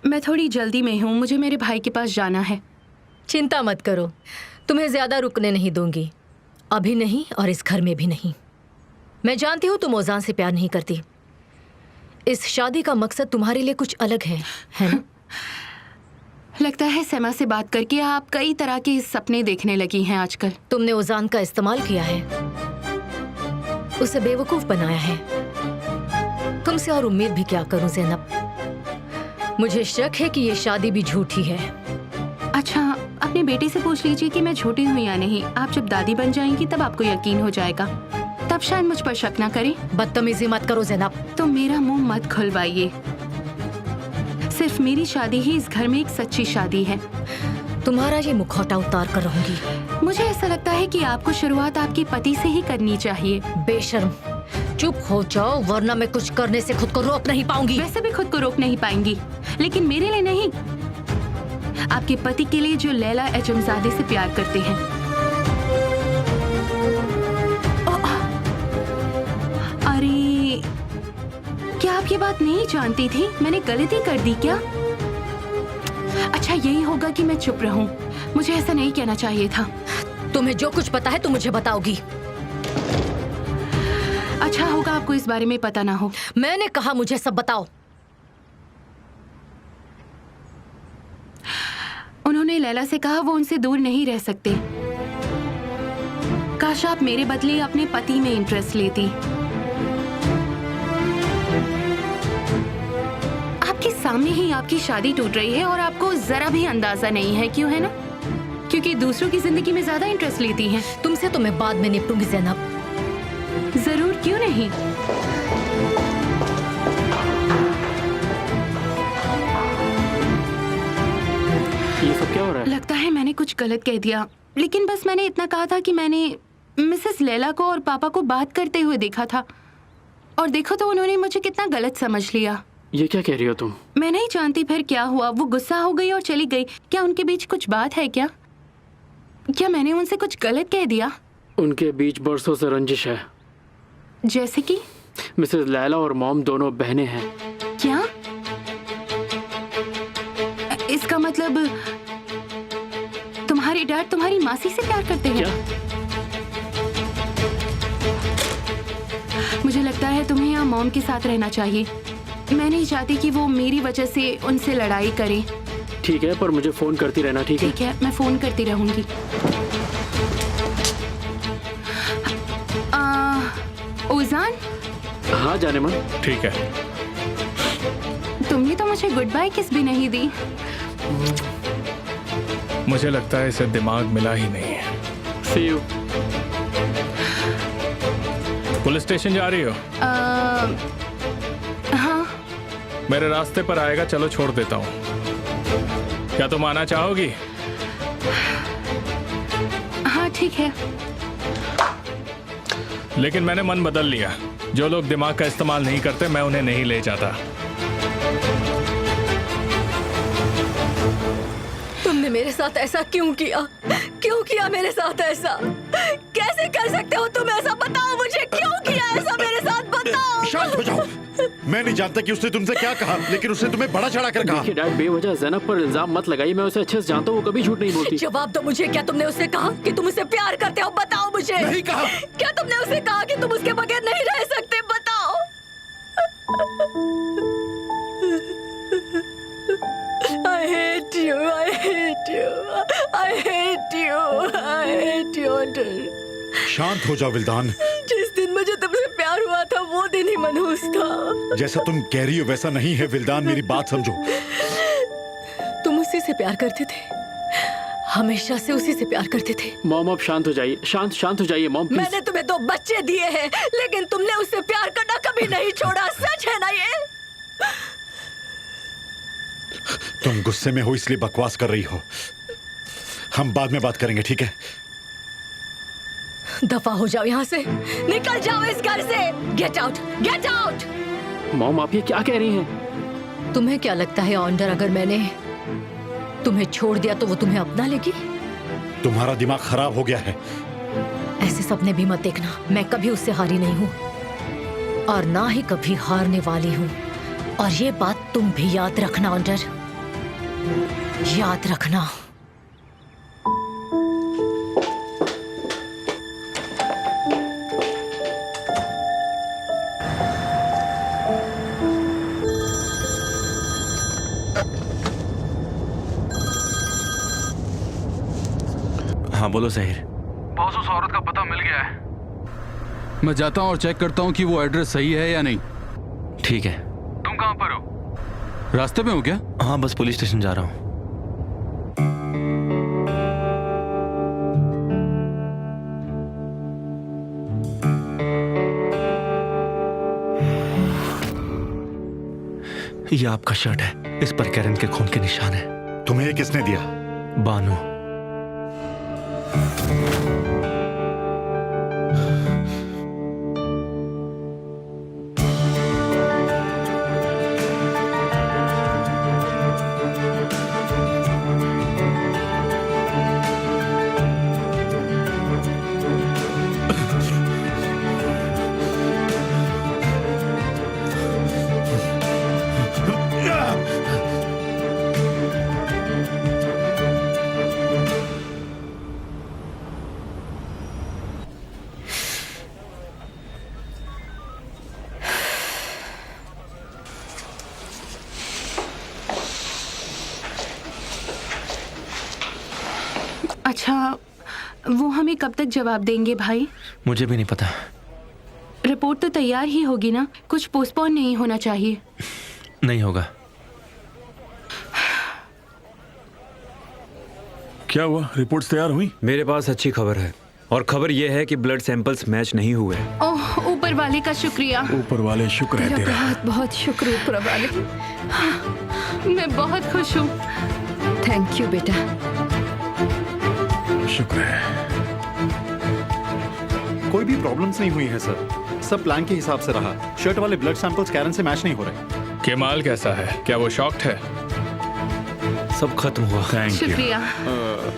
मैं थोड़ी जल्दी में हूँ, मुझे मेरे भाई के पास जाना है। चिंता मत करो, तुम्हें ज्यादा रुकने नहीं दूंगी, अभी नहीं और इस घर में भी नहीं। मैं जानती हूँ तुम ओजान से प्यार नहीं करती। इस शादी का मकसद तुम्हारे लिए कुछ अलग है ना? लगता है सेमा से बात करके आप कई तरह के सपने देखने लगी हैं आजकल। तुमने ओजान का इस्तेमाल किया है, उसे बेवकूफ बनाया है। तुमसे और उम्मीद भी क्या करूं ज़ैनब? मुझे शक है कि ये शादी भी झूठी है। अच्छा, अपने बेटे से पूछ लीजिए कि मैं झूठी हूँ या नहीं। आप जब दादी बन जाएंगी तब आपको यकीन हो जाएगा, तब शायद मुझ पर शक ना करें। बदतमीजी मत करो ज़ैनब। तो मेरा मुंह मत खुलवाइए। सिर्फ मेरी शादी ही इस घर में एक सच्ची शादी है। तुम्हारा ये मुखौटा उतार कर रहूंगी। मुझे ऐसा लगता है कि आपको शुरुआत आपके पति से ही करनी चाहिए। बेशर्म, चुप हो जाओ वरना मैं कुछ करने से खुद को रोक नहीं पाऊंगी। वैसे भी खुद को रोक नहीं पाएंगी, लेकिन मेरे लिए नहीं, आपके पति के लिए जो लैला एजमजादे से प्यार करते हैं। अरे, क्या आप ये बात नहीं जानती थी? मैंने गलती कर दी क्या? अच्छा, यही होगा कि मैं चुप रहूं। मुझे ऐसा नहीं कहना चाहिए था। तुम्हें जो कुछ पता है तुम मुझे बताओगी। अच्छा होगा आपको इस बारे में पता ना हो। मैंने कहा मुझे सब बताओ। उन्होंने लैला से कहा वो उनसे दूर नहीं रह सकते। काश आप मेरे बदले अपने पति में इंटरेस्ट लेती। आपके सामने ही आपकी शादी टूट रही है और आपको जरा भी अंदाजा नहीं है, क्यों है ना? क्योंकि दूसरों की जिंदगी में ज्यादा इंटरेस्ट लेती हैं। तुमसे तो मैं बाद में निपटूंगी ज़ैनब। जरूर, क्यों नहीं। ये सब क्या हो रहा है? लगता है मैंने कुछ गलत कह दिया, लेकिन बस मैंने इतना कहा था कि मैंने मिसेस लैला को और पापा को बात करते हुए देखा था, और देखो तो उन्होंने मुझे कितना गलत समझ लिया। ये क्या कह रही हो तुम? मैं नहीं जानती फिर क्या हुआ। वो गुस्सा हो गई और चली गई। क्या उनके बीच कुछ बात है क्या? क्या मैंने उनसे कुछ गलत कह दिया? उनके बीच बरसों से रंजिश है। जैसे कि? मिसेस लैला और मॉम दोनों बहनें हैं। क्या? इसका मतलब तुम्हारे डैड तुम्हारी मासी से प्यार करते हैं? क्या? मुझे लगता है तुम्हें यहाँ मॉम के साथ रहना चाहिए। मैं नहीं चाहती कि वो मेरी वजह से उनसे लड़ाई करें। ठीक है, पर मुझे फोन करती रहना, ठीक है? ठीक है, मैं फोन करती रहूंगी। ओजान? हाँ जाने मन। ठीक है। तुमने तो मुझे गुड बाय किस भी नहीं दी। मुझे लगता है इसे दिमाग मिला ही नहीं है। See you। पुलिस स्टेशन जा रही हो? हाँ। मेरे रास्ते पर आएगा, चलो छोड़ देता हूँ। क्या तुम आना चाहोगी? हाँ ठीक है। लेकिन मैंने मन बदल लिया। जो लोग दिमाग का इस्तेमाल नहीं करते मैं उन्हें नहीं ले जाता। तुमने मेरे साथ ऐसा क्यों किया? क्यों किया मेरे साथ ऐसा? कैसे कर सकते हो तुम ऐसा? बताओ मुझे, क्यों किया ऐसा मेरे साथ? बताओ। शांत हो जाओ। मैं नहीं जानता कि उसने तुमसे क्या कहा, लेकिन उसने तुम्हें बड़ा चढ़ा कर कहा। देखिए डैड, बेवजह ज़ैनब पर इल्जाम मत लगाइए। मैं उसे अच्छे से जानता हूँ, वो कभी झूठ नहीं बोलती। जवाब दो मुझे, क्या तुमने उससे कहा कि तुम उसे प्यार करते हो? बताओ मुझे। नहीं कहा। क्या तुमने उसे कहा कि तुम उसके बगैर नहीं रह सकते? बताओ। I hate you. I hate you. I hate you. I hate you. शांत हो जाओ विल्दान। जिस दिन मुझे तुमसे प्यार हुआ था वो दिन ही मनहूस था। जैसा तुम कह रही हो वैसा नहीं है विल्दान, मेरी बात समझो। तुम उसी से प्यार करते थे, हमेशा से उसी से प्यार करते थे। मॉम अब शांत हो जाइए, शांत हो जाइए मॉम। मैंने तुम्हें 2 बच्चे दिए हैं, लेकिन तुमने उससे प्यार करना कभी नहीं छोड़ा। सच है ना ये? तुम गुस्से में हो इसलिए बकवास कर रही हो। हम बाद में बात करेंगे, ठीक है? दफा हो जाओ यहाँ से, निकल जाओ इस घर से। Get out, get out. Mom आप ये क्या कह रही हैं? तुम्हें क्या लगता है ऑन्डर, अगर मैंने तुम्हें छोड़ दिया तो वो तुम्हें अपना लेगी? तुम्हारा दिमाग खराब हो गया है। ऐसे सपने भी मत देखना। मैं कभी उससे हारी नहीं हूँ और ना ही कभी हारने वाली हूँ। और ये बात तुम भी याद रखना ऑर्डर, याद रखना। हाँ बोलो जहीर। बॉस, उस औरत का पता मिल गया है। मैं जाता हूँ और चेक करता हूँ कि वो एड्रेस सही है या नहीं। ठीक है। तुम कहाँ पर हो? रास्ते में हो क्या? हाँ बस पुलिस स्टेशन जा रहा हूँ। ये आपका शर्ट है, इस पर कैरन के खून के निशान है। तुम्हें ये किसने दिया? बानू। अच्छा, वो हमें कब तक जवाब देंगे भाई? मुझे भी नहीं पता। रिपोर्ट तो तैयार ही होगी ना, कुछ पोस्टपोन नहीं होना चाहिए। नहीं होगा। क्या हुआ? रिपोर्ट्स तैयार हुई? मेरे पास अच्छी खबर है, और खबर यह है कि ब्लड सैंपल्स मैच नहीं हुए। ओह, ऊपर वाले का शुक्रिया। ऊपर वाले शुक्र है तेरा। बहुत बहुत शुक्र ऊपर वाले। मैं बहुत खुश हूँ। थैंक यू बेटा। शुक्र है। कोई भी प्रॉब्लम्स नहीं हुई है सर, सब प्लान के हिसाब से रहा। शर्ट वाले ब्लड सैंपल्स कैरन से मैच नहीं हो रहे। केमाल कैसा है? क्या वो शॉक्ड है? सब खत्म हुआ। शुक्रिया।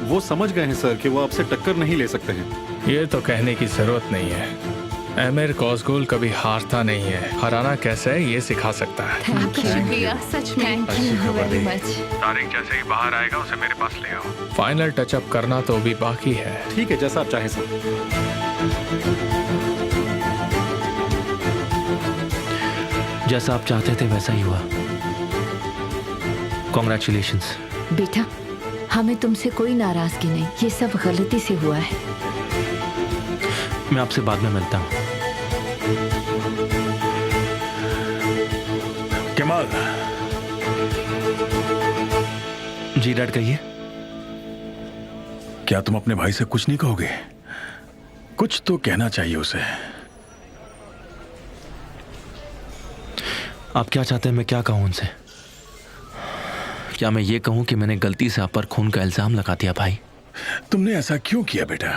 वो समझ गए हैं सर कि वो आपसे टक्कर नहीं ले सकते हैं। ये तो कहने की जरूरत नहीं है। एमिर कॉसगोल कभी हारता नहीं है, हराना कैसे है ये सिखा सकता है। Thank you. शुक्रिया, सच में। Thank you very much. Tariq जैसे ही बाहर आएगा उसे मेरे पास ले आओ। फाइनल टचअप करना तो अभी बाकी है। ठीक है, जैसा आप चाहें सर। जैसा आप चाहते थे वैसा ही हुआ। कॉन्ग्रेचुलेशंस। बेटा, हमें तुमसे कोई नाराजगी नहीं, ये सब गलती से हुआ है। मैं आपसे बाद में मिलता हूँ। कमाल। जी डैड कहिए। क्या तुम अपने भाई से कुछ नहीं कहोगे? कुछ तो कहना चाहिए उसे। आप क्या चाहते हैं मैं क्या कहूँ उनसे? क्या मैं ये कहूँ कि मैंने गलती से आप पर खून का इल्जाम लगा दिया? भाई तुमने ऐसा क्यों किया बेटा?